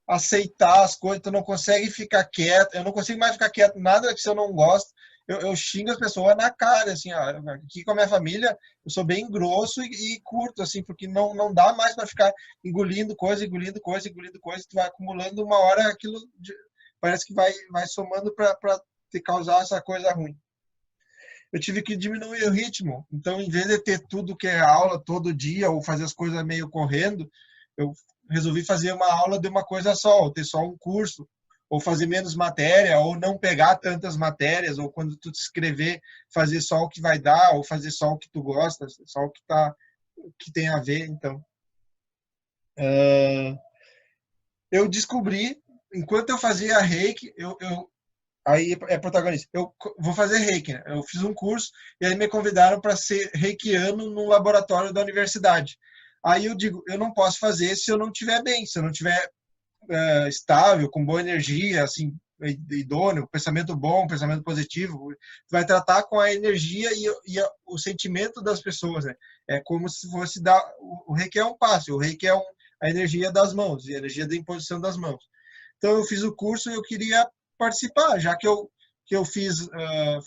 aceitar as coisas, tu não consegue ficar quieto, eu não consigo mais ficar quieto, nada que se eu não gosto, eu xingo as pessoas na cara, assim, ó, aqui com a minha família, eu sou bem grosso e curto, assim, porque não dá mais para ficar engolindo coisa, engolindo coisa, engolindo coisa, tu vai acumulando uma hora aquilo, parece que vai somando para te causar essa coisa ruim. Eu tive que diminuir o ritmo, então, em vez de ter tudo que é aula todo dia, ou fazer as coisas meio correndo, eu resolvi fazer uma aula de uma coisa só, ou ter só um curso, ou fazer menos matéria, ou não pegar tantas matérias, ou quando tu te escrever, fazer só o que vai dar, ou fazer só o que tu gosta, só o que tem a ver. Então, eu descobri, enquanto eu fazia reiki, aí é protagonista, eu vou fazer reiki, né? Eu fiz um curso, e aí me convidaram para ser reikiano no laboratório da universidade. Aí eu digo, eu não posso fazer se eu não estiver bem, se eu não estiver estável, com boa energia, assim, idôneo, pensamento bom, pensamento positivo, vai tratar com a energia o sentimento das pessoas, né? É como se fosse dar, o reiki é um passe, o reiki é a energia das mãos, e a energia da imposição das mãos. Então eu fiz o curso e eu queria participar, já que eu fiz,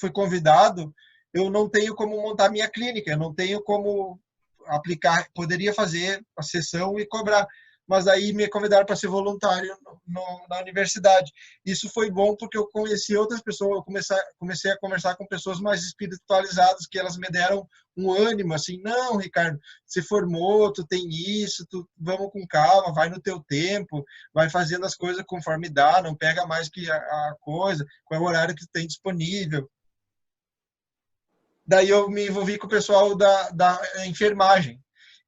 fui convidado, eu não tenho como montar minha clínica, eu não tenho como aplicar, poderia fazer a sessão e cobrar, mas aí me convidaram para ser voluntário na universidade. Isso foi bom porque eu conheci outras pessoas, eu comecei a conversar com pessoas mais espiritualizadas, que elas me deram um ânimo, assim, não, Ricardo, você formou, tu tem isso, vamos com calma, vai no teu tempo, vai fazendo as coisas conforme dá, não pega mais que a coisa, qual é o horário que tu tem disponível. Daí eu me envolvi com o pessoal da enfermagem.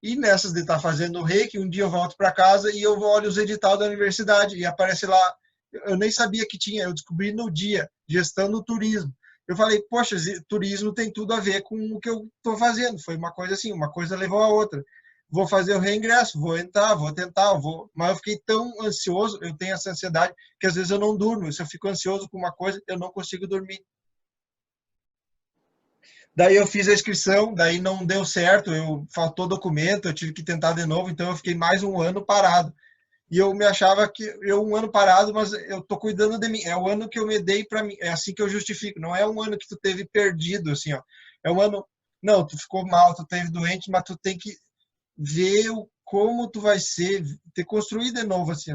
E nessas de estar fazendo o reiki, um dia eu volto para casa e eu olho os editais da universidade e aparece lá, eu nem sabia que tinha, eu descobri no dia, gestão do turismo. Eu falei, poxa, turismo tem tudo a ver com o que eu estou fazendo. Foi uma coisa assim, uma coisa levou a outra. Vou fazer o reingresso, vou entrar, vou tentar, mas eu fiquei tão ansioso, eu tenho essa ansiedade, que às vezes eu não durmo. Se eu fico ansioso com uma coisa, eu não consigo dormir. Daí eu fiz a inscrição, daí não deu certo, faltou documento, eu tive que tentar de novo, então eu fiquei mais um ano parado. E eu me achava que eu um ano parado, mas eu tô cuidando de mim. É o ano que eu me dei para mim, é assim que eu justifico. Não é um ano que tu teve perdido, assim, ó. É um ano, não, tu ficou mal, tu teve doente, mas tu tem que ver como tu vai ser, ter construído de novo, assim,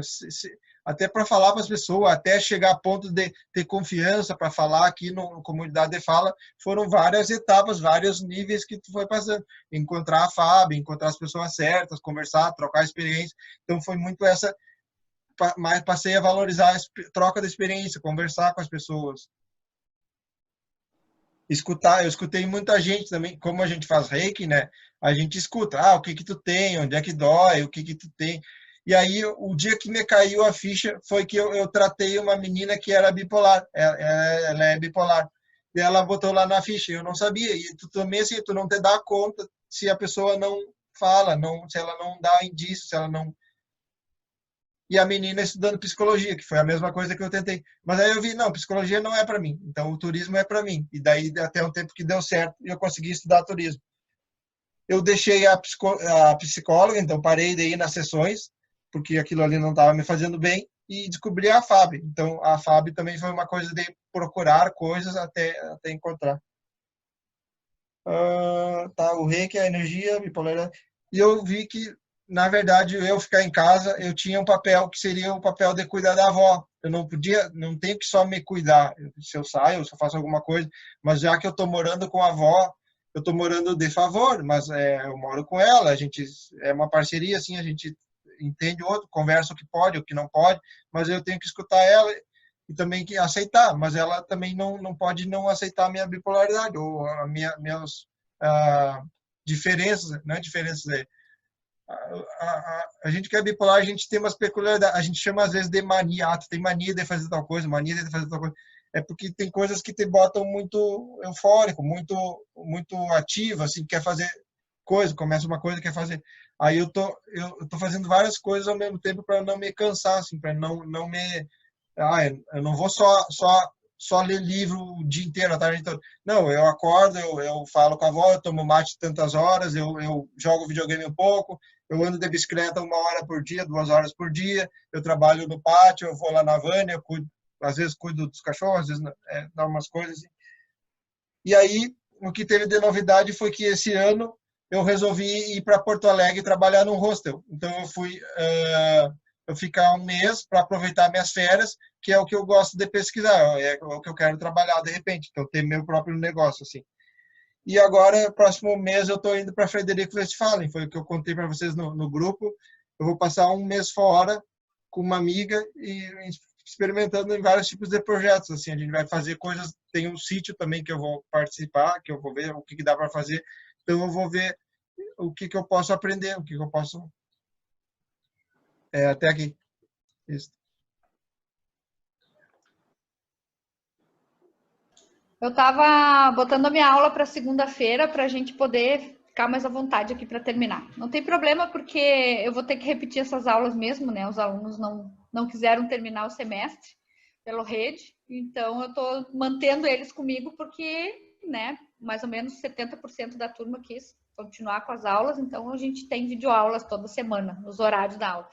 até para falar para as pessoas, até chegar a ponto de ter confiança para falar aqui no Comunidade de Fala, foram várias etapas, vários níveis que tu foi passando. Encontrar a Fábio, encontrar as pessoas certas, conversar, trocar experiência. Então foi muito essa, mas passei a valorizar a troca de experiência, conversar com as pessoas. Escutar, eu escutei muita gente também, como a gente faz reiki, né? A gente escuta, o que que tu tem, onde é que dói, o que que tu tem. E aí, o dia que me caiu a ficha foi que eu tratei uma menina que era bipolar, ela é bipolar. E ela botou lá na ficha, eu não sabia. E tu também, assim, tu não te dá conta se a pessoa não fala, se ela não dá indício, se ela não e a menina estudando psicologia, que foi a mesma coisa que eu tentei. Mas aí eu vi, não, psicologia não é para mim, então o turismo é para mim. E daí até um tempo que deu certo e eu consegui estudar turismo. Eu deixei a psicóloga, então parei de ir nas sessões, porque aquilo ali não estava me fazendo bem, e descobri a FAB. Então a FAB também foi uma coisa de procurar coisas até encontrar. Tá, o reiki, a energia, a bipolaridade. E eu vi que na verdade, eu ficar em casa, eu tinha um papel que seria o papel de cuidar da avó. Eu não tenho que só me cuidar. Se eu saio, se eu faço alguma coisa, mas já que eu estou morando com a avó, eu estou morando de favor, mas eu moro com ela, a gente é uma parceria, assim, a gente entende o outro, conversa o que pode, o que não pode, mas eu tenho que escutar ela e também que aceitar, mas ela também não pode não aceitar a minha bipolaridade ou minhas diferenças, não é diferenças, a gente que é bipolar, a gente tem umas peculiaridades, a gente chama às vezes de mania, tu tem mania de fazer tal coisa, mania de fazer tal coisa, é porque tem coisas que te botam muito eufórico, muito ativo, assim, quer fazer coisa, começa uma coisa, quer fazer, aí eu tô fazendo várias coisas ao mesmo tempo para não me cansar, assim, para não me, eu não vou só ler livro o dia inteiro, a tarde toda. Não, eu acordo, eu falo com a avó, eu tomo mate tantas horas, eu jogo videogame um pouco, eu ando de bicicleta 1 hora por dia, 2 horas por dia, eu trabalho no pátio, eu vou lá na Vânia, às vezes cuido dos cachorros, às vezes dá umas coisas assim. E aí, o que teve de novidade foi que esse ano eu resolvi ir para Porto Alegre trabalhar num hostel. Então, eu ficar um mês para aproveitar minhas férias, que é o que eu gosto de pesquisar, é o que eu quero trabalhar de repente, então ter meu próprio negócio, assim. E agora, próximo mês, eu estou indo para Frederico Westphalen, foi o que eu contei para vocês no grupo. Eu vou passar um mês fora com uma amiga e experimentando em vários tipos de projetos. Assim, a gente vai fazer coisas, tem um sítio também que eu vou participar, que eu vou ver o que dá para fazer. Então, eu vou ver o que eu posso aprender, o que eu posso... até aqui. Isso. Eu estava botando a minha aula para segunda-feira para a gente poder ficar mais à vontade aqui para terminar. Não tem problema, porque eu vou ter que repetir essas aulas mesmo, né? Os alunos não quiseram terminar o semestre pelo rede, então eu estou mantendo eles comigo porque, né, mais ou menos 70% da turma quis continuar com as aulas, então a gente tem videoaulas toda semana, nos horários da aula.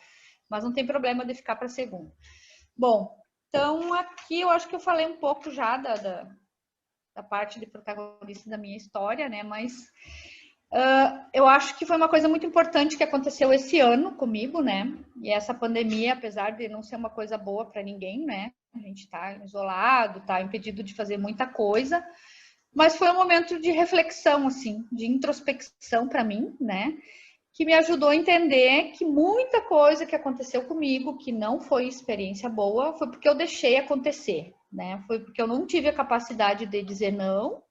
Mas não tem problema de ficar para segunda. Bom, então aqui eu acho que eu falei um pouco já da parte de protagonista da minha história, né? Mas eu acho que foi uma coisa muito importante que aconteceu esse ano comigo, né? E essa pandemia, apesar de não ser uma coisa boa para ninguém, né? A gente está isolado, está impedido de fazer muita coisa, mas foi um momento de reflexão, assim, de introspecção para mim, né? Que me ajudou a entender que muita coisa que aconteceu comigo, que não foi experiência boa, foi porque eu deixei acontecer, né? Foi porque eu não tive a capacidade de dizer não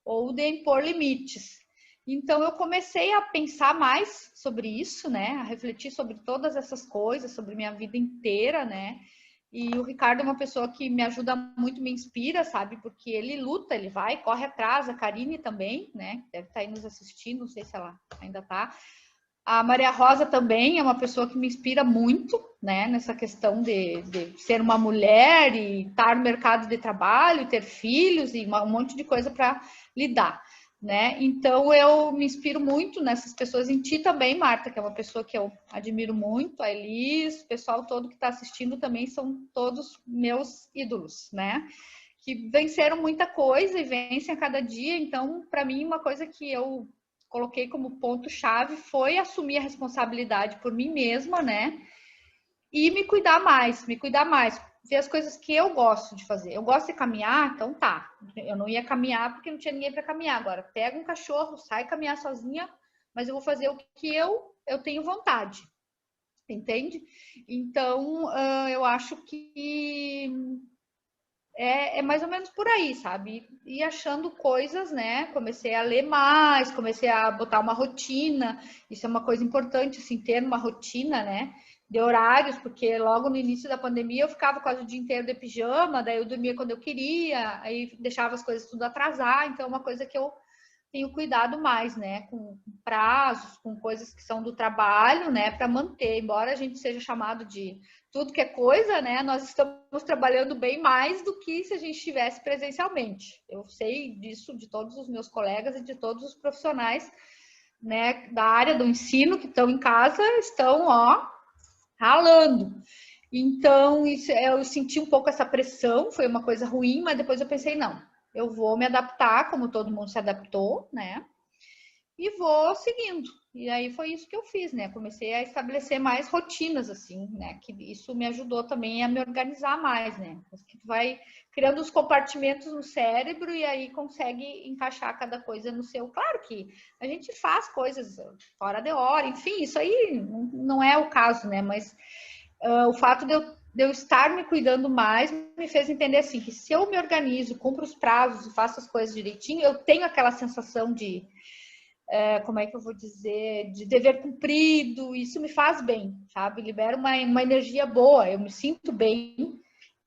ou de impor limites. Então eu comecei a pensar mais sobre isso, né? A refletir sobre todas essas coisas, sobre minha vida inteira, né? E o Ricardo é uma pessoa que me ajuda muito, me inspira, sabe? Porque ele luta, ele vai, corre atrás. A Karine também, né? Deve estar aí nos assistindo, não sei se ela ainda está. A Maria Rosa também é uma pessoa que me inspira muito, né, nessa questão de ser uma mulher e estar no mercado de trabalho, ter filhos e um monte de coisa para lidar, né? Então eu me inspiro muito nessas pessoas, em ti também, Marta, que é uma pessoa que eu admiro muito, a Elis, o pessoal todo que está assistindo também são todos meus ídolos, né? Que venceram muita coisa e vencem a cada dia. Então, para mim, uma coisa que eu coloquei como ponto-chave foi assumir a responsabilidade por mim mesma, né? E me cuidar mais, ver as coisas que eu gosto de fazer. Eu gosto de caminhar, então tá. Eu não ia caminhar porque não tinha ninguém para caminhar. Agora, pega um cachorro, sai caminhar sozinha, mas eu vou fazer o que eu tenho vontade. Entende? Então, eu acho que é mais ou menos por aí, sabe? E achando coisas, né? Comecei a ler mais, comecei a botar uma rotina. Isso é uma coisa importante, assim, ter uma rotina, né? De horários, porque logo no início da pandemia eu ficava quase o dia inteiro de pijama, daí eu dormia quando eu queria, aí deixava as coisas tudo atrasar. Então, é uma coisa que eu tenho cuidado mais, né? Com prazos, com coisas que são do trabalho, né? Para manter, embora a gente seja chamado de tudo que é coisa, né? Nós estamos trabalhando bem mais do que se a gente estivesse presencialmente. Eu sei disso de todos os meus colegas e de todos os profissionais, né? Da área do ensino que estão em casa, estão, ó, ralando. Então, eu senti um pouco essa pressão, foi uma coisa ruim, mas depois eu pensei, não, eu vou me adaptar, como todo mundo se adaptou, né? E vou seguindo. E aí foi isso que eu fiz, né? Comecei a estabelecer mais rotinas, assim, né? Que isso me ajudou também a me organizar mais, né? Porque tu vai criando os compartimentos no cérebro e aí consegue encaixar cada coisa no seu. Claro que a gente faz coisas fora de hora, enfim, isso aí não é o caso, né? Mas o fato de eu estar me cuidando mais me fez entender assim que se eu me organizo, cumpro os prazos e faço as coisas direitinho, eu tenho aquela sensação de como é que eu vou dizer, de dever cumprido, isso me faz bem, sabe? Libera uma energia boa, eu me sinto bem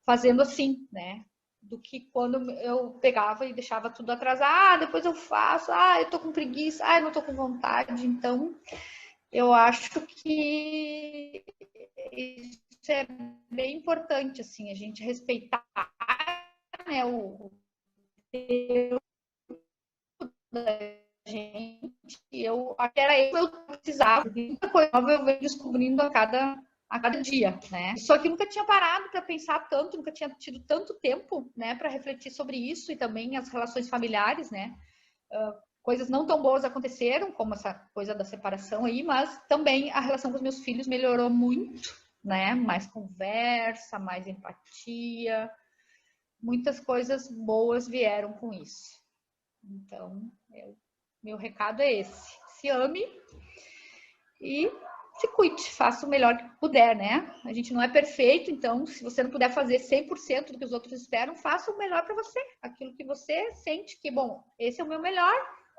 fazendo assim, né? Do que quando eu pegava e deixava tudo atrasar, depois eu faço, eu tô com preguiça, eu não tô com vontade. Então, eu acho que isso é bem importante, assim, a gente respeitar, né, o tempo da gente. Eu precisava de muita coisa nova, eu venho descobrindo a cada a cada dia, né? Só que nunca tinha parado para pensar tanto, nunca tinha tido tanto tempo, né, para refletir sobre isso e também as relações familiares, né? Coisas não tão boas aconteceram, como essa coisa da separação aí, mas também a relação com os meus filhos melhorou muito, né? Mais conversa, mais empatia, muitas coisas boas vieram com isso. Então, meu recado é esse: se ame e se cuide, faça o melhor que puder, né? A gente não é perfeito, então, se você não puder fazer 100% do que os outros esperam, faça o melhor para você. Aquilo que você sente que, bom, esse é o meu melhor,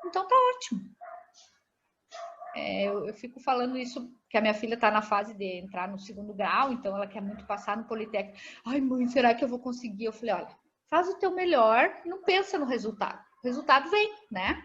então tá ótimo. Eu fico falando isso, que a minha filha está na fase de entrar no 2º grau, então ela quer muito passar no Politécnico. Ai, mãe, será que eu vou conseguir? Eu falei, olha, faz o teu melhor, não pensa no resultado. O resultado vem, né?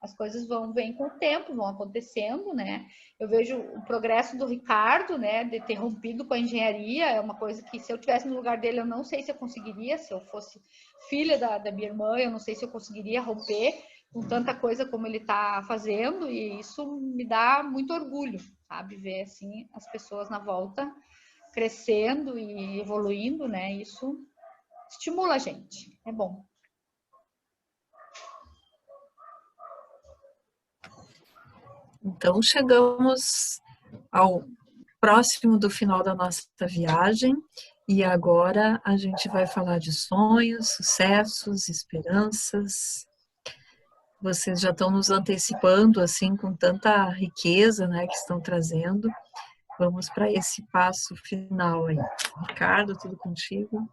As coisas vêm com o tempo, vão acontecendo, né? Eu vejo o progresso do Ricardo, né? De ter rompido com a engenharia, é uma coisa que, se eu tivesse no lugar dele, eu não sei se eu conseguiria. Se eu fosse filha da minha irmã, eu não sei se eu conseguiria romper com tanta coisa como ele está fazendo, e isso me dá muito orgulho, sabe? Ver, assim, as pessoas na volta crescendo e evoluindo, né? Isso estimula a gente, é bom. Então, chegamos ao próximo do final da nossa viagem e agora a gente vai falar de sonhos, sucessos, esperanças. Vocês já estão nos antecipando, assim, com tanta riqueza, né, que estão trazendo. Vamos para esse passo final aí. Ricardo, tudo contigo?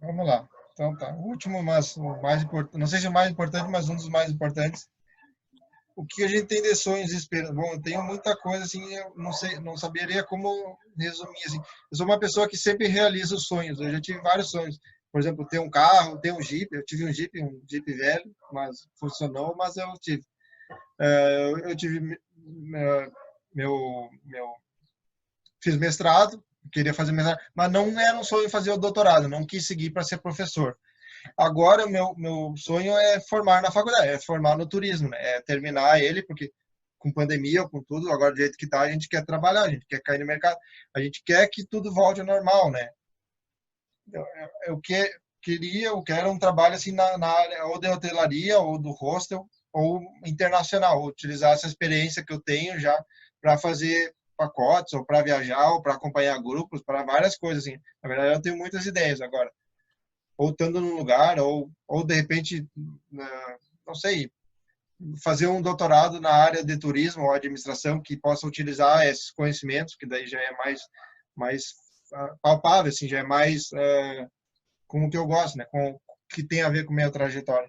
Vamos lá. Então tá. O último, mas o mais importante, não sei se é o mais importante, mas um dos mais importantes. O que a gente tem de sonhos e esperanças? Bom, eu tenho muita coisa, assim, eu não sei, não saberia como resumir, assim. Eu sou uma pessoa que sempre realiza os sonhos. Eu já tive vários sonhos. Por exemplo, ter um carro, ter um Jeep. Eu tive um Jeep velho, mas funcionou, mas eu tive. Eu tive fiz mestrado, queria fazer mestrado, mas não era um sonho fazer o doutorado, não quis seguir para ser professor. Agora, meu sonho é formar na faculdade, é formar no turismo, né? É terminar ele, porque com pandemia ou com tudo, agora do jeito que tá, a gente quer trabalhar, a gente quer cair no mercado, a gente quer que tudo volte ao normal, né? Eu quero um trabalho assim na área ou de hotelaria, ou do hostel, ou internacional, utilizar essa experiência que eu tenho já para fazer pacotes, ou para viajar, ou para acompanhar grupos, para várias coisas, assim. Na verdade, eu tenho muitas ideias agora. Ou estando num lugar, ou de repente, não sei, fazer um doutorado na área de turismo ou administração que possa utilizar esses conhecimentos, que daí já é mais palpável, assim, já é mais com o que eu gosto, né? Com o que tem a ver com a minha trajetória.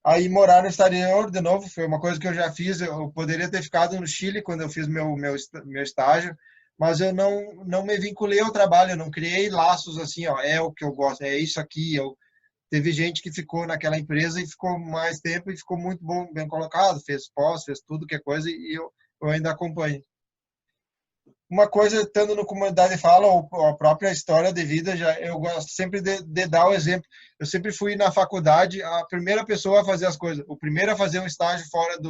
Aí morar no exterior, de novo, foi uma coisa que eu já fiz. Eu poderia ter ficado no Chile quando eu fiz meu estágio, mas eu não me vinculei ao trabalho, eu não criei laços assim, ó, é o que eu gosto, é isso aqui. Teve gente que ficou naquela empresa e ficou mais tempo e ficou muito bem colocado, fez pós, fez tudo que é coisa, e eu ainda acompanho. Uma coisa, estando no Comunidade Fala, ou a própria história de vida, eu gosto sempre de dar o exemplo. Eu sempre fui na faculdade a primeira pessoa a fazer as coisas, o primeiro a fazer um estágio fora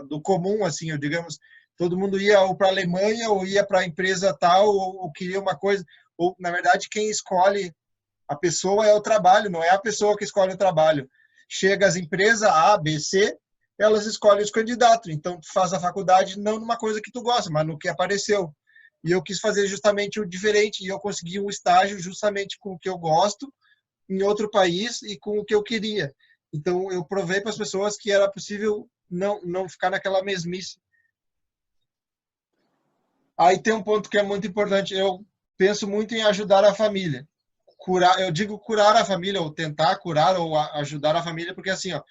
do comum, assim, digamos. Todo mundo ia ou para a Alemanha, ou ia para a empresa tal, ou queria uma coisa. Ou, na verdade, quem escolhe a pessoa é o trabalho, não é a pessoa que escolhe o trabalho. Chega as empresas A, B, C, elas escolhem os candidatos. Então, tu faz a faculdade não numa coisa que tu gosta, mas no que apareceu. E eu quis fazer justamente o diferente, e eu consegui um estágio justamente com o que eu gosto, em outro país, e com o que eu queria. Então, eu provei para as pessoas que era possível não ficar naquela mesmice. Aí tem um ponto que é muito importante. Eu penso muito em ajudar a família. Eu digo curar a família, ou tentar curar, ou ajudar a família, porque assim, ó,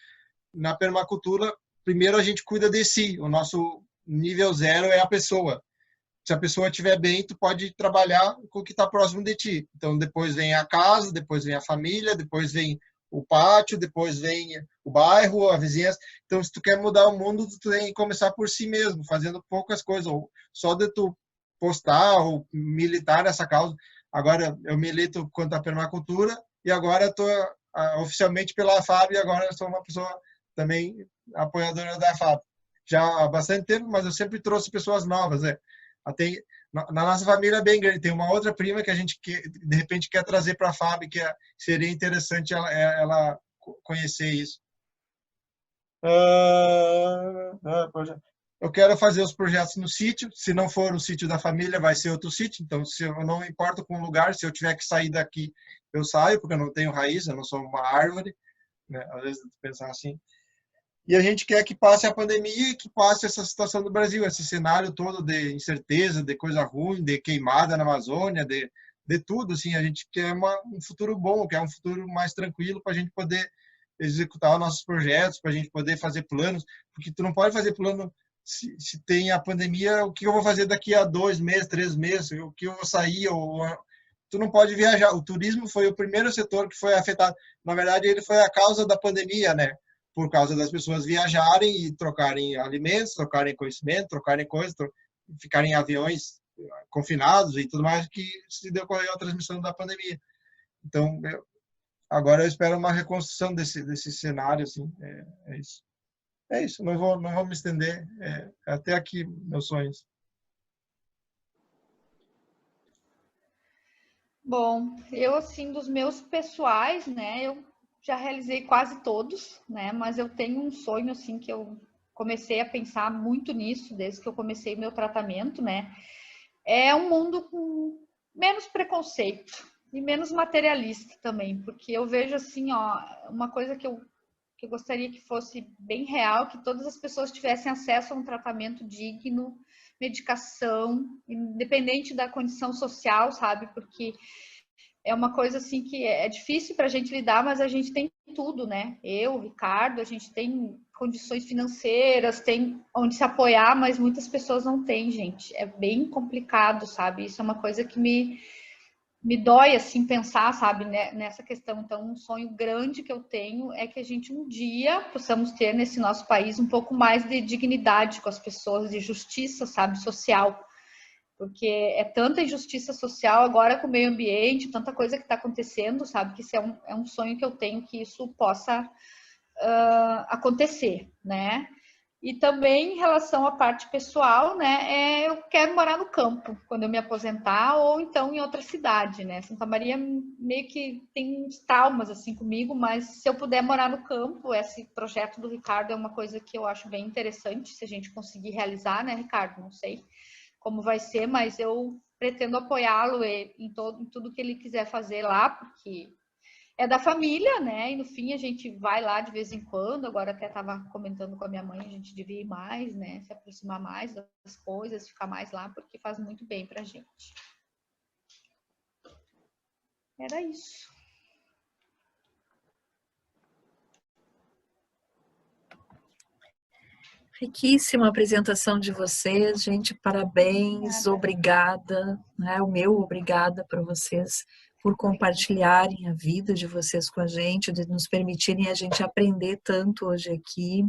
na permacultura, primeiro a gente cuida de si. O nosso nível 0 é a pessoa. Se a pessoa estiver bem, tu pode trabalhar com o que está próximo de ti. Então, depois vem a casa, depois vem a família, depois vem o pátio, depois vem o bairro, a vizinhança. Então, se tu quer mudar o mundo, tu tem que começar por si mesmo, fazendo poucas coisas. Ou só de tu postar ou militar nessa causa. Agora, eu milito quanto à permacultura e agora estou oficialmente pela FAB, e agora eu sou uma pessoa também apoiadora da FAB. Já há bastante tempo, mas eu sempre trouxe pessoas novas, né? Até, na nossa família é bem grande. Tem uma outra prima que a gente, de repente, quer trazer para a FAB, que seria interessante ela conhecer isso. Eu quero fazer os projetos no sítio. Se não for o sítio da família, vai ser outro sítio. Então, se eu não importo com o lugar, se eu tiver que sair daqui, eu saio, porque eu não tenho raiz, eu não sou uma árvore, né? Às vezes pensar assim. E a gente quer que passe a pandemia e que passe essa situação do Brasil, esse cenário todo de incerteza, de coisa ruim, de queimada na Amazônia, de tudo. Assim, a gente quer um futuro bom, quer um futuro mais tranquilo para a gente poder executar os nossos projetos, para a gente poder fazer planos, porque tu não pode fazer plano se tem a pandemia, o que eu vou fazer daqui a 2 meses, 3 meses, o que eu vou sair, tu não pode viajar. O turismo foi o primeiro setor que foi afetado. Na verdade, ele foi a causa da pandemia, né? Por causa das pessoas viajarem e trocarem alimentos, trocarem conhecimento, trocarem coisas, ficarem em aviões confinados e tudo mais, que se decorreu a transmissão da pandemia. Então, agora eu espero uma reconstrução desse cenário, assim, é isso. É isso, não vou me estender, até aqui meus sonhos. Bom, eu, assim, dos meus pessoais, né, eu já realizei quase todos, né, mas eu tenho um sonho, assim, que eu comecei a pensar muito nisso desde que eu comecei meu tratamento, né, é um mundo com menos preconceito e menos materialista também, porque eu vejo, assim, ó, uma coisa que eu gostaria que fosse bem real, que todas as pessoas tivessem acesso a um tratamento digno, medicação, independente da condição social, sabe? Porque é uma coisa assim que é difícil para a gente lidar, mas a gente tem tudo, né? Eu, o Ricardo, a gente tem condições financeiras, tem onde se apoiar, mas muitas pessoas não têm, gente. É bem complicado, sabe? Isso é uma coisa que me dói, assim, pensar, sabe, né, nessa questão. Então, um sonho grande que eu tenho é que a gente um dia possamos ter nesse nosso país um pouco mais de dignidade com as pessoas, de justiça, sabe, social. Porque é tanta injustiça social agora com o meio ambiente, tanta coisa que está acontecendo, sabe, que isso é um sonho que eu tenho que isso possa acontecer, né? E também em relação à parte pessoal, né, eu quero morar no campo quando eu me aposentar ou então em outra cidade, né? Santa Maria meio que tem uns traumas assim comigo, mas se eu puder morar no campo, esse projeto do Ricardo é uma coisa que eu acho bem interessante, se a gente conseguir realizar, né, Ricardo? Não sei como vai ser, mas eu pretendo apoiá-lo em tudo que ele quiser fazer lá, porque é da família, né? E no fim a gente vai lá de vez em quando. Agora até estava comentando com a minha mãe, a gente devia ir mais, né? Se aproximar mais das coisas, ficar mais lá, porque faz muito bem pra gente. Era isso. Riquíssima apresentação de vocês, gente, parabéns, obrigada, né? O meu obrigada para vocês por compartilharem a vida de vocês com a gente, de nos permitirem a gente aprender tanto hoje aqui.